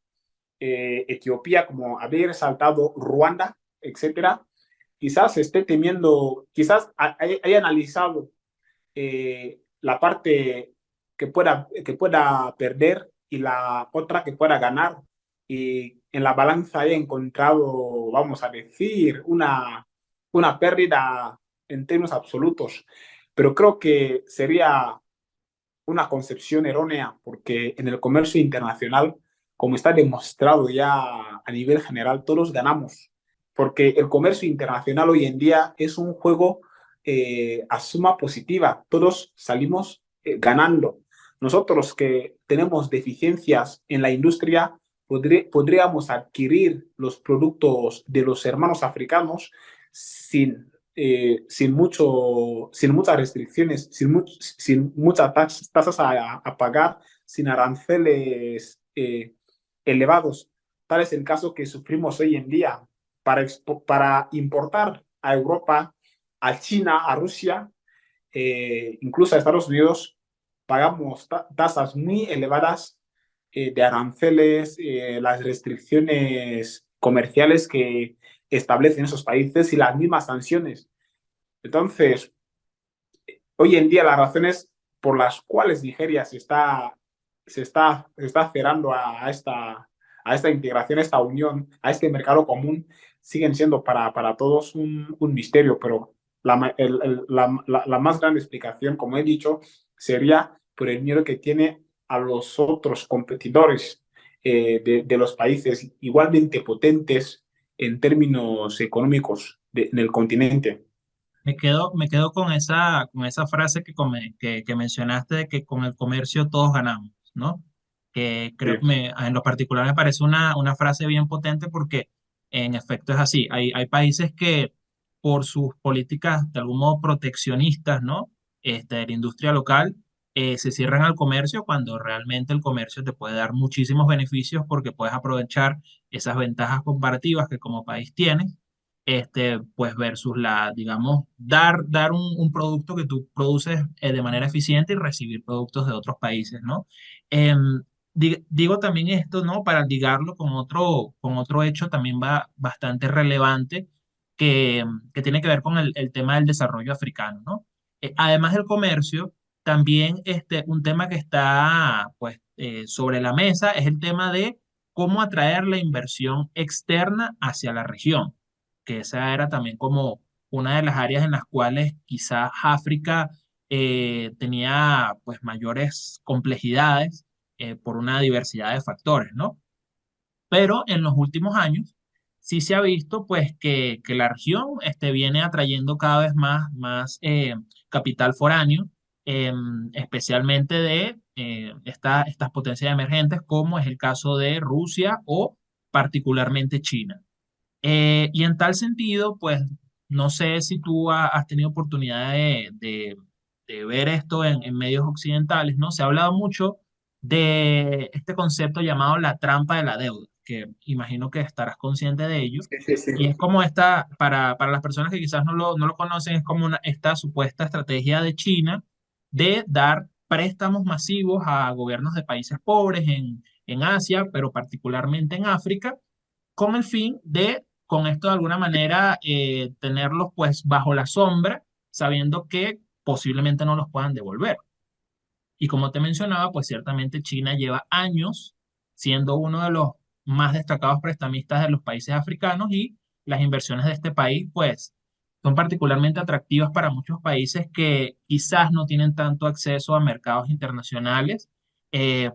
Etiopía, como había resaltado, Ruanda, etcétera. Quizás esté temiendo, quizás haya analizado la parte que pueda perder y la otra que pueda ganar. Y en la balanza he encontrado, vamos a decir, una pérdida en términos absolutos. Pero creo que sería una concepción errónea, porque en el comercio internacional, como está demostrado ya a nivel general, todos ganamos, porque el comercio internacional hoy en día es un juego a suma positiva, todos salimos ganando. Nosotros que tenemos deficiencias en la industria, podríamos adquirir los productos de los hermanos africanos sin muchas restricciones, sin muchas tasas a pagar, sin aranceles elevados. Tal es el caso que sufrimos hoy en día para importar a Europa, a China, a Rusia, incluso a Estados Unidos. Pagamos tasas muy elevadas de aranceles, las restricciones comerciales que establecen esos países y las mismas sanciones. Entonces, hoy en día las razones por las cuales Nigeria se está cerrando a esta integración, a esta unión, a este mercado común, siguen siendo para todos un misterio, pero la más grande explicación, como he dicho, sería por el miedo que tiene a los otros competidores de los países igualmente potentes en términos económicos en el continente. Me quedo con esa frase que mencionaste de que con el comercio todos ganamos, ¿no? Que creo que Sí. en lo particular me parece una frase bien potente porque en efecto es así. Hay países que por sus políticas de algún modo proteccionistas, ¿no? De la industria local, se cierran al comercio cuando realmente el comercio te puede dar muchísimos beneficios porque puedes aprovechar esas ventajas comparativas que como país tienes, pues versus digamos, dar un producto que tú produces de manera eficiente y recibir productos de otros países, ¿no? Em, Digo también esto, ¿no? Para ligarlo con otro hecho también va bastante relevante que tiene que ver con el tema del desarrollo africano, ¿no? Además del comercio, también un tema que está pues, sobre la mesa es el tema de cómo atraer la inversión externa hacia la región, que esa era también como una de las áreas en las cuales quizás África tenía pues mayores complejidades por una diversidad de factores, ¿no? Pero en los últimos años sí se ha visto pues que la región viene atrayendo cada vez más capital foráneo, especialmente de estas potencias emergentes, como es el caso de Rusia o particularmente China. Y en tal sentido, pues no sé si tú has tenido oportunidad de ver esto en medios occidentales, ¿no? Se ha hablado mucho de este concepto llamado la trampa de la deuda, que imagino que estarás consciente de ello. Sí, sí, sí. Y es como para las personas que quizás no lo conocen, es como esta supuesta estrategia de China de dar préstamos masivos a gobiernos de países pobres en Asia, pero particularmente en África con el fin de, con esto de alguna manera, tenerlos pues bajo la sombra, sabiendo que posiblemente no los puedan devolver. Y como te mencionaba, pues ciertamente China lleva años siendo uno de los más destacados prestamistas de los países africanos y las inversiones de este país, pues, son particularmente atractivas para muchos países que quizás no tienen tanto acceso a mercados internacionales,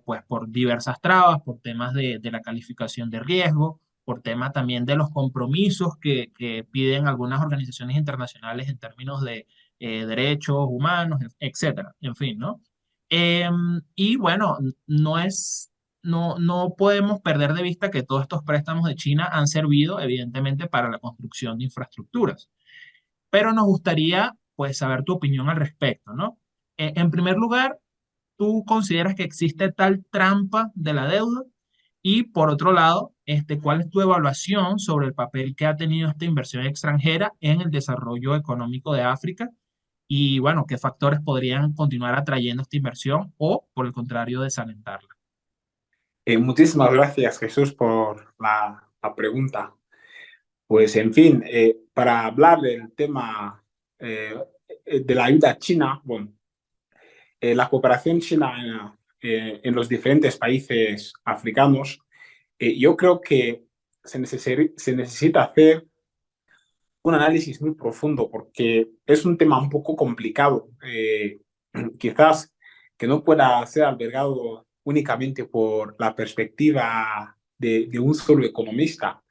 pues por diversas trabas, por temas de la calificación de riesgo, por temas también de los compromisos que piden algunas organizaciones internacionales en términos de derechos humanos, etcétera. En fin, ¿no? Y bueno, no podemos perder de vista que todos estos préstamos de China han servido, evidentemente, para la construcción de infraestructuras. Pero nos gustaría, pues, saber tu opinión al respecto, ¿no? En primer lugar, ¿tú consideras que existe tal trampa de la deuda? Y por otro lado, ¿cuál es tu evaluación sobre el papel que ha tenido esta inversión extranjera en el desarrollo económico de África? Y bueno, ¿qué factores podrían continuar atrayendo esta inversión o, por el contrario, desalentarla? Muchísimas gracias, Jesús, por la pregunta. Pues, en fin, para hablar del tema eh, de la ayuda china, bueno, la cooperación china en los diferentes países africanos, yo creo que se necesita hacer un análisis muy profundo porque es un tema un poco complicado, quizás que no pueda ser albergado únicamente por la perspectiva de un solo economista.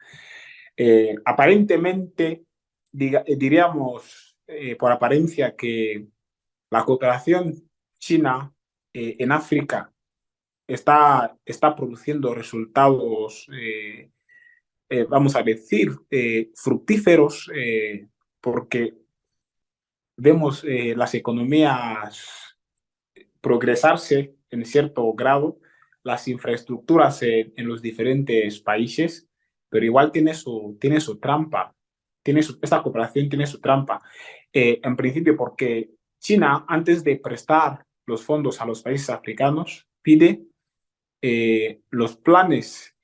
Aparentemente, diríamos por apariencia que la cooperación china en África está produciendo resultados, vamos a decir, fructíferos, porque vemos las economías progresarse en cierto grado, las infraestructuras en los diferentes países, pero igual tiene su trampa, esta cooperación tiene su trampa. En principio, porque China, antes de prestar los fondos a los países africanos, pide los planes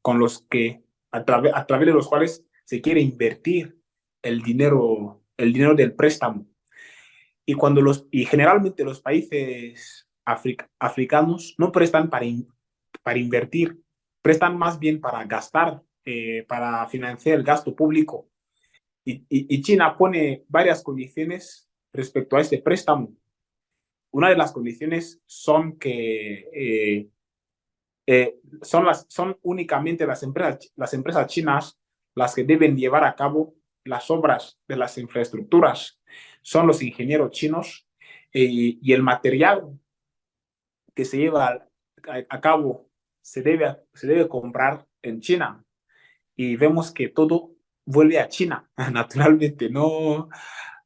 con los que, a través de los cuales se quiere invertir el dinero del préstamo. Y generalmente los países africanos no prestan para invertir, prestan más bien para gastar, para financiar el gasto público. Y China pone varias condiciones respecto a este préstamo. Una de las condiciones son que son únicamente las empresas chinas las que deben llevar a cabo las obras de las infraestructuras. Son los ingenieros chinos y el material que se lleva a cabo se debe comprar en China. Y vemos que todo vuelve a China. Naturalmente, no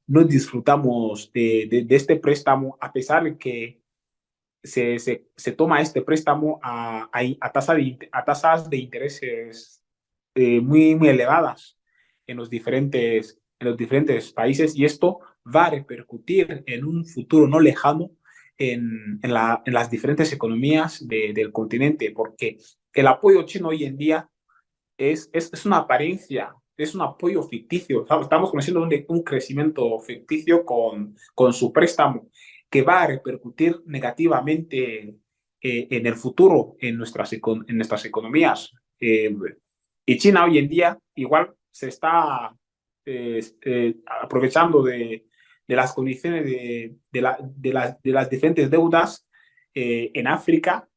disfrutamos de este préstamo, a pesar de que se toma este préstamo a tasas de intereses muy elevadas en los diferentes países, y esto va a repercutir en un futuro no lejano en las diferentes economías del continente, porque el apoyo chino hoy en día es una apariencia, es un apoyo ficticio. Estamos conociendo un crecimiento ficticio con su préstamo que va a repercutir negativamente en el futuro en nuestras economías. Y China hoy en día igual se está aprovechando de las condiciones de las diferentes deudas en África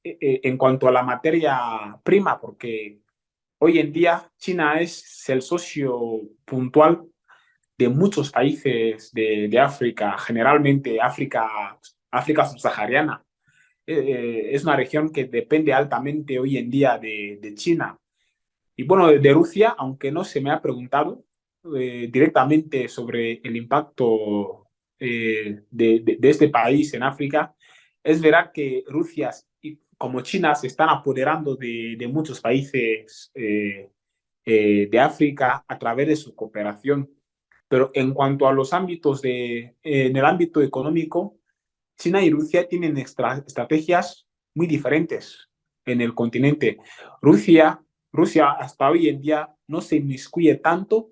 en cuanto a la materia prima, porque hoy en día China es el socio puntual de muchos países de África, generalmente África subsahariana. Es una región que depende altamente hoy en día de China. Y bueno, de Rusia, aunque no se me ha preguntado directamente sobre el impacto de este país en África, es verdad que Rusia como China se están apoderando de muchos países de África a través de su cooperación. Pero en cuanto a los ámbitos en el ámbito económico, China y Rusia tienen estrategias muy diferentes en el continente. Rusia, Rusia hasta hoy en día no se inmiscuye tanto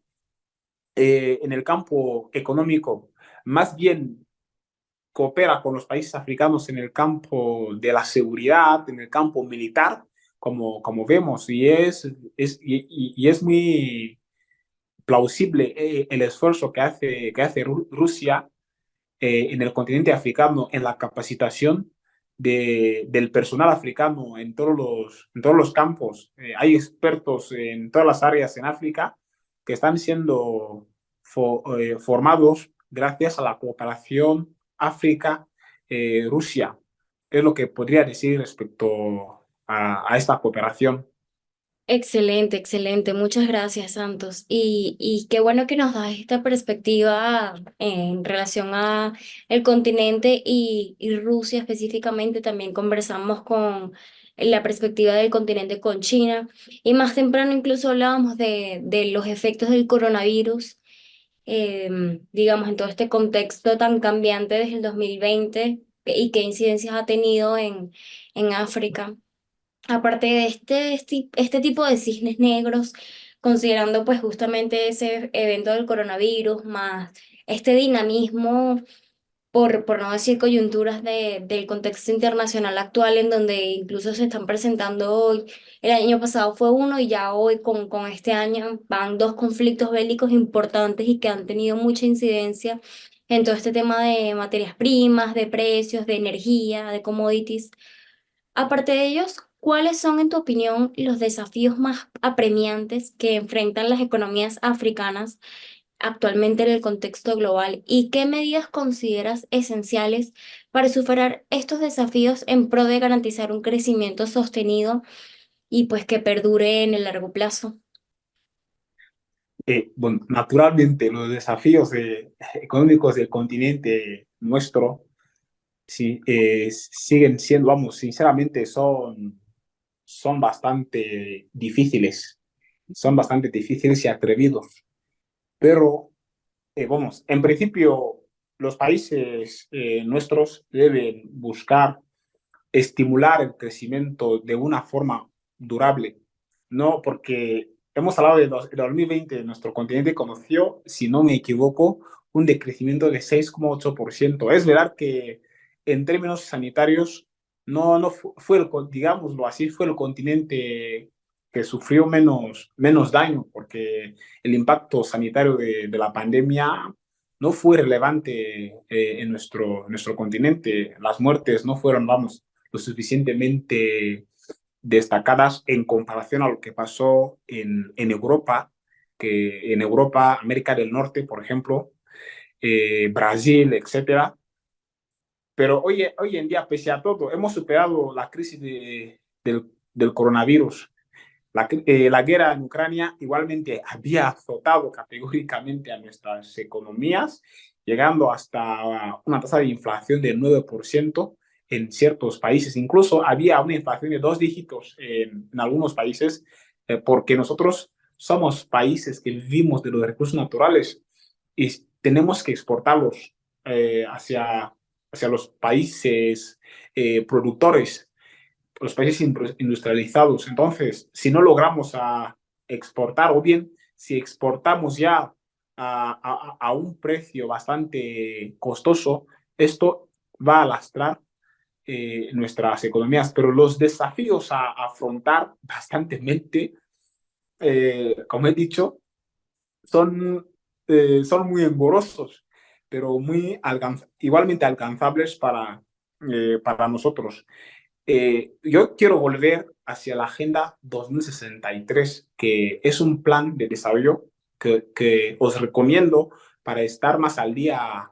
en el campo económico, más bien coopera con los países africanos en el campo de la seguridad, en el campo militar, como vemos, y es muy plausible el esfuerzo que hace Rusia en el continente africano en la capacitación del personal africano en todos los campos. Hay expertos en todas las áreas en África que están siendo formados gracias a la cooperación África-Rusia. Es lo que podría decir respecto a esta cooperación. Excelente, excelente. Muchas gracias, Santos. Y qué bueno que nos das esta perspectiva en relación a el continente y Rusia específicamente. También conversamos con la perspectiva del continente con China. Y más temprano incluso hablábamos de los efectos del coronavirus, digamos, en todo este contexto tan cambiante desde el 2020 y qué incidencias ha tenido en África. Aparte de este tipo de cisnes negros, considerando pues justamente ese evento del coronavirus, más este dinamismo, por no decir coyunturas del contexto internacional actual, en donde incluso se están presentando hoy, el año pasado fue uno y ya hoy con este año van dos conflictos bélicos importantes y que han tenido mucha incidencia en todo este tema de materias primas, de precios, de energía, de commodities. Aparte de ellos, ¿cuáles son, en tu opinión, los desafíos más apremiantes que enfrentan las economías africanas actualmente en el contexto global y qué medidas consideras esenciales para superar estos desafíos en pro de garantizar un crecimiento sostenido y pues que perdure en el largo plazo? Bueno, naturalmente los desafíos económicos del continente nuestro sí, siguen siendo, vamos, sinceramente son bastante difíciles y atrevidos, pero vamos, en principio los países nuestros deben buscar estimular el crecimiento de una forma durable, ¿no? Porque hemos hablado de 2020, nuestro continente conoció, si no me equivoco, un decrecimiento de 6,8%. Es verdad que en términos sanitarios no fue digámoslo así, fue el continente que sufrió menos daño, porque el impacto sanitario de la pandemia no fue relevante en nuestro continente. Las muertes no fueron, vamos, lo suficientemente destacadas en comparación a lo que pasó en Europa, que en Europa, América del Norte, por ejemplo, Brasil, etcétera. Pero hoy en día, pese a todo, hemos superado la crisis del coronavirus. La guerra en Ucrania igualmente había azotado categóricamente a nuestras economías, llegando hasta una tasa de inflación del 9% en ciertos países. Incluso había una inflación de 2 dígitos en algunos países, porque nosotros somos países que vivimos de los recursos naturales y tenemos que exportarlos hacia hacia los países productores, los países industrializados. Entonces, si no logramos exportar, o bien si exportamos ya a un precio bastante costoso, esto va a lastrar nuestras economías. Pero los desafíos a afrontar bastantemente, como he dicho, son, son muy engorrosos, pero igualmente alcanzables para nosotros. Yo quiero volver hacia la Agenda 2063, que es un plan de desarrollo que os recomiendo para estar más al día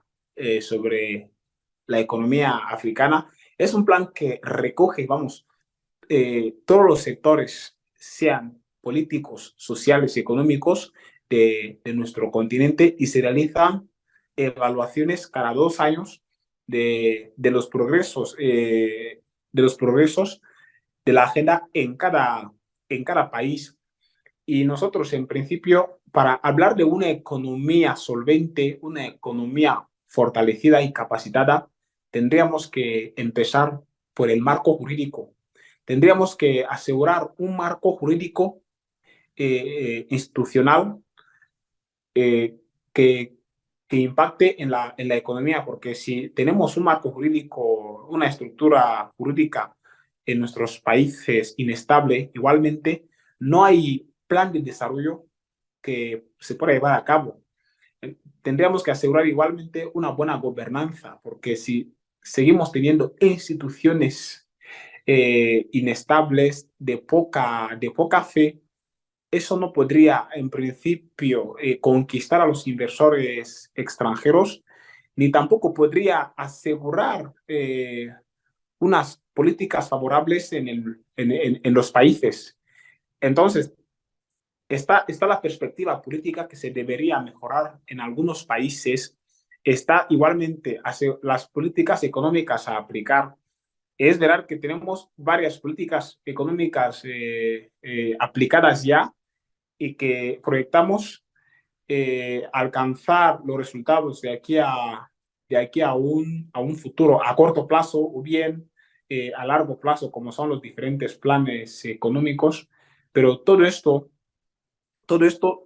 sobre la economía africana. Es un plan que recoge, vamos, todos los sectores, sean políticos, sociales y económicos de nuestro continente, y se realizan evaluaciones cada 2 años de los progresos, de la agenda en cada país. Y nosotros, en principio, para hablar de una economía solvente, una economía fortalecida y capacitada, tendríamos que empezar por el marco jurídico. Tendríamos que asegurar un marco jurídico institucional eh, que, que impacte en la economía, porque si tenemos un marco jurídico, una estructura jurídica en nuestros países inestable, igualmente no hay plan de desarrollo que se pueda llevar a cabo. Tendríamos que asegurar igualmente una buena gobernanza, porque si seguimos teniendo instituciones inestables, de poca fe, eso no podría, en principio, conquistar a los inversores extranjeros, ni tampoco podría asegurar unas políticas favorables en los países. Entonces, está la perspectiva política que se debería mejorar en algunos países. Está igualmente las políticas económicas a aplicar. Es verdad que tenemos varias políticas económicas aplicadas ya, y que proyectamos alcanzar los resultados de aquí a un futuro a corto plazo, o bien a largo plazo, como son los diferentes planes económicos. Pero todo esto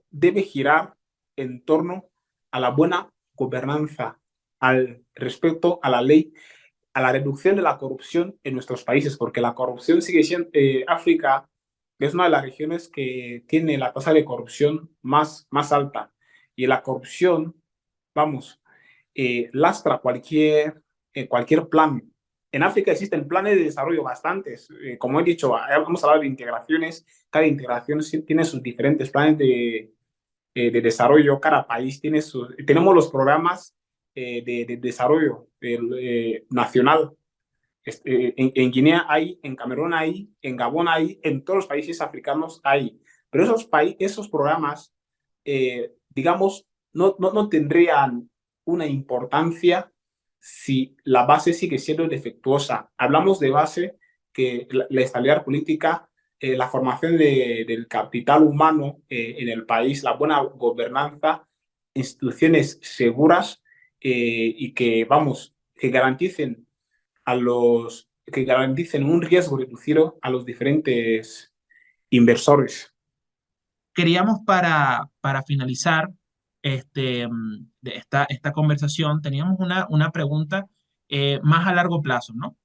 debe girar en torno a la buena gobernanza, al respeto a la ley, a la reducción de la corrupción en nuestros países, porque la corrupción sigue siendo, África es una de las regiones que tiene la tasa de corrupción más alta. Y la corrupción, vamos, lastra cualquier plan. En África existen planes de desarrollo bastantes. Como he dicho, hemos hablado de integraciones. Cada integración tiene sus diferentes planes de desarrollo. Cada país tiene sus... Tenemos los programas de desarrollo nacional. En Guinea hay, en Camerún hay, en Gabón hay, en todos los países africanos hay. Pero esos programas, digamos, no tendrían una importancia si la base sigue siendo defectuosa. Hablamos de base, que la estabilidad política, la formación del capital humano en el país, la buena gobernanza, instituciones seguras y que, vamos, que garanticen un riesgo reducido a los diferentes inversores. Queríamos para finalizar esta conversación, teníamos una pregunta más a largo plazo, ¿no?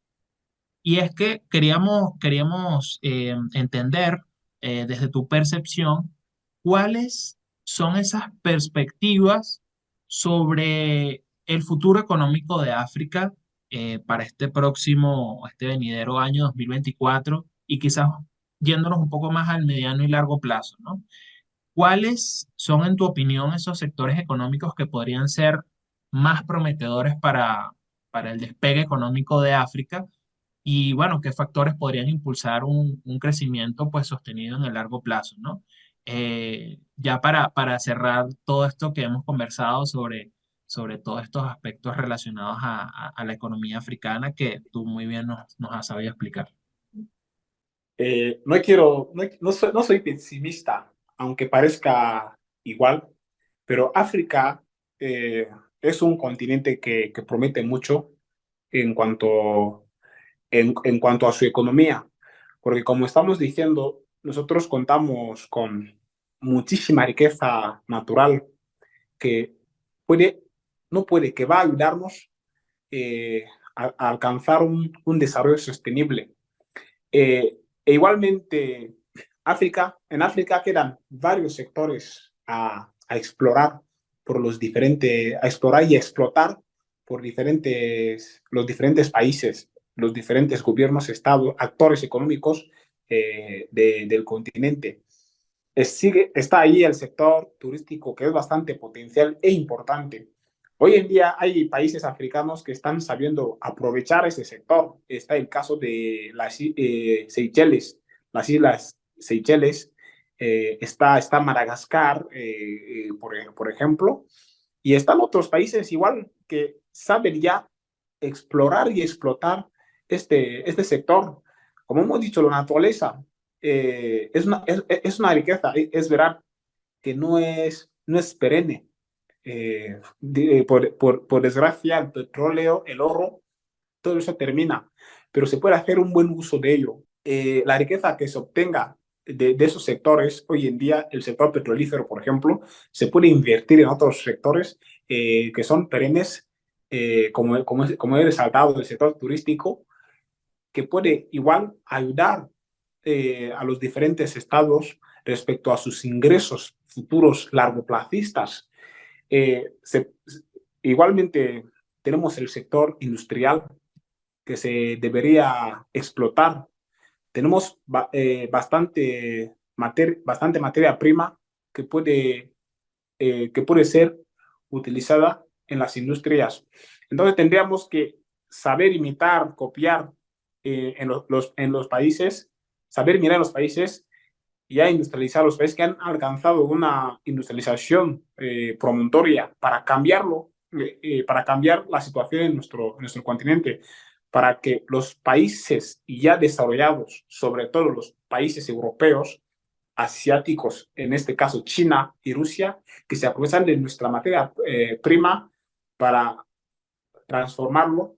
Y es que queríamos entender desde tu percepción cuáles son esas perspectivas sobre el futuro económico de África para este venidero año 2024 y quizás yéndonos un poco más al mediano y largo plazo, ¿no? ¿Cuáles son, en tu opinión, esos sectores económicos que podrían ser más prometedores para el despegue económico de África? Y bueno, ¿qué factores podrían impulsar un crecimiento pues sostenido en el largo plazo, ¿no? Ya para cerrar todo esto que hemos conversado sobre todos estos aspectos relacionados a la economía africana que tú muy bien nos has sabido explicar. No soy pesimista, aunque parezca igual, pero África es un continente que promete mucho. en cuanto a su economía. Porque como estamos diciendo, nosotros contamos con muchísima riqueza natural que puede, no puede, que va a ayudarnos a alcanzar un desarrollo sostenible. Igualmente, en África quedan varios sectores a explorar por los diferentes, a explorar y a explotar por los diferentes países, los diferentes gobiernos, estados, actores económicos del continente. Está ahí el sector turístico que es bastante potencial e importante. Hoy en día hay países africanos que están sabiendo aprovechar ese sector. Está el caso de las Seychelles, las islas Seychelles, está Madagascar, por ejemplo, y están otros países igual que saben ya explorar y explotar este sector. Como hemos dicho, la naturaleza es una riqueza, es verdad que no es perenne. Por desgracia, el petróleo, el oro, todo eso termina, pero se puede hacer un buen uso de ello. La riqueza que se obtenga de esos sectores, hoy en día, el sector petrolífero, por ejemplo, se puede invertir en otros sectores que son perennes, como he resaltado, el sector turístico, que puede igual ayudar a los diferentes estados respecto a sus ingresos futuros largoplacistas. Se, igualmente tenemos el sector industrial que se debería explotar. Tenemos bastante materia prima que puede ser utilizada en las industrias. Entonces tendríamos que saber imitar, copiar en los países, saber mirar los países y a industrializar los países que han alcanzado una industrialización promontoria para cambiar la situación en nuestro continente, para que los países ya desarrollados, sobre todo los países europeos, asiáticos, en este caso China y Rusia, que se aprovechan de nuestra materia prima para transformarlo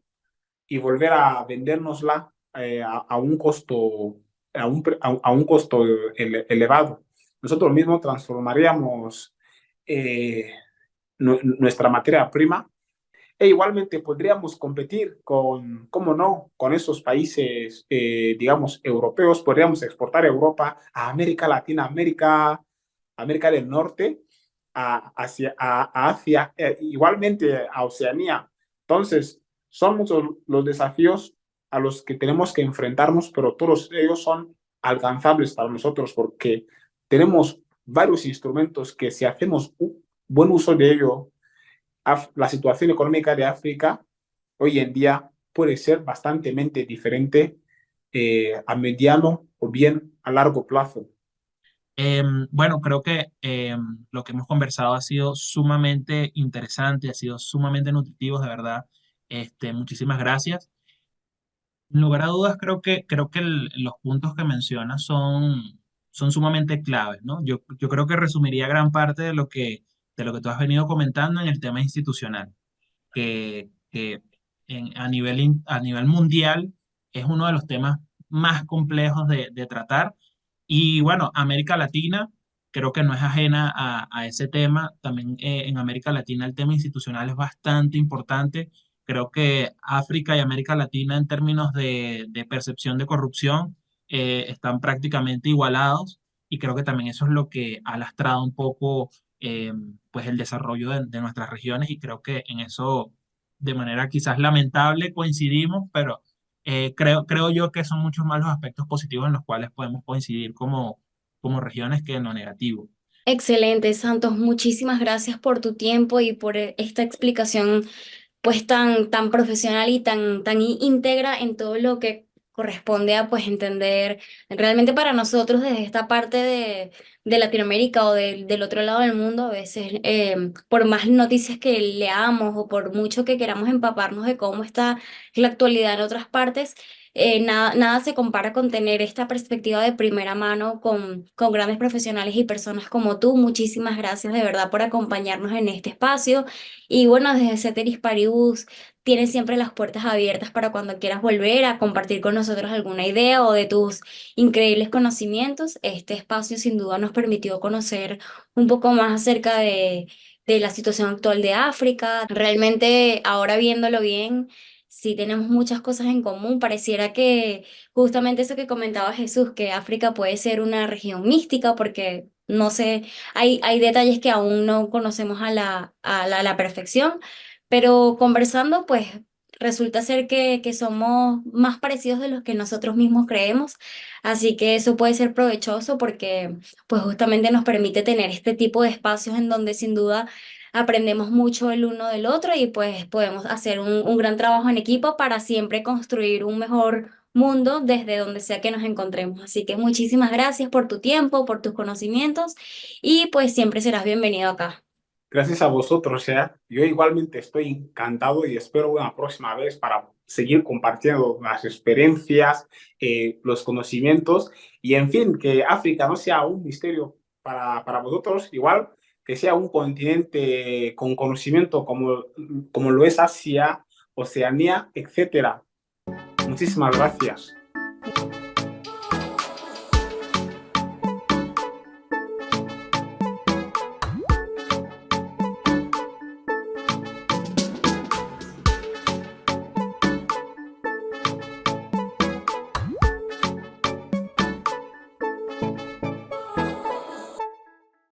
y volver a vendérnosla a un costo, a un costo elevado. Nosotros mismos transformaríamos nuestra materia prima e igualmente podríamos competir cómo no, con esos países, digamos, europeos. Podríamos exportar a Europa, a América Latina, América del Norte, a Asia, igualmente a Oceanía. Entonces, son muchos los desafíos a los que tenemos que enfrentarnos, pero todos ellos son alcanzables para nosotros porque tenemos varios instrumentos que si hacemos un buen uso de ello, la situación económica de África hoy en día puede ser bastante diferente a mediano o bien a largo plazo. Bueno, creo que lo que hemos conversado ha sido sumamente interesante, ha sido sumamente nutritivo, de verdad. Muchísimas gracias. Sin lugar a dudas, creo que los puntos que mencionas son sumamente claves, ¿no? Yo creo que resumiría gran parte de lo que tú has venido comentando en el tema institucional, que a nivel mundial es uno de los temas más complejos de tratar. Y bueno, América Latina creo que no es ajena a ese tema. También en América Latina el tema institucional es bastante importante. Creo que África y América Latina en términos de percepción de corrupción están prácticamente igualados y creo que también eso es lo que ha lastrado un poco pues el desarrollo de nuestras regiones y creo que en eso de manera quizás lamentable coincidimos, pero creo yo que son muchos más los aspectos positivos en los cuales podemos coincidir como regiones que en lo negativo. Excelente, Santos. Muchísimas gracias por tu tiempo y por esta explicación pues tan profesional y tan íntegra en todo lo que corresponde a pues entender realmente para nosotros desde esta parte de Latinoamérica o del otro lado del mundo, a veces por más noticias que leamos o por mucho que queramos empaparnos de cómo está la actualidad en otras partes, nada se compara con tener esta perspectiva de primera mano con grandes profesionales y personas como tú. Muchísimas gracias de verdad por acompañarnos en este espacio. Y bueno, desde Ceteris Paribus tienes siempre las puertas abiertas para cuando quieras volver a compartir con nosotros alguna idea o de tus increíbles conocimientos. Este espacio sin duda nos permitió conocer un poco más acerca de la situación actual de África. Realmente, ahora viéndolo bien, sí tenemos muchas cosas en común. Pareciera que justamente eso que comentaba Jesús, que África puede ser una región mística, porque no sé, hay detalles que aún no conocemos a la perfección, pero conversando, pues resulta ser que somos más parecidos de los que nosotros mismos creemos. Así que eso puede ser provechoso porque pues justamente nos permite tener este tipo de espacios en donde sin duda aprendemos mucho el uno del otro y pues podemos hacer un gran trabajo en equipo para siempre construir un mejor mundo desde donde sea que nos encontremos. Así que muchísimas gracias por tu tiempo, por tus conocimientos y pues siempre serás bienvenido acá. Gracias a vosotros, ¿eh? Yo igualmente estoy encantado y espero una próxima vez para seguir compartiendo las experiencias, los conocimientos y, en fin, que África no sea un misterio para vosotros, igual que sea un continente con conocimiento como lo es Asia, Oceanía, etcétera. Muchísimas gracias.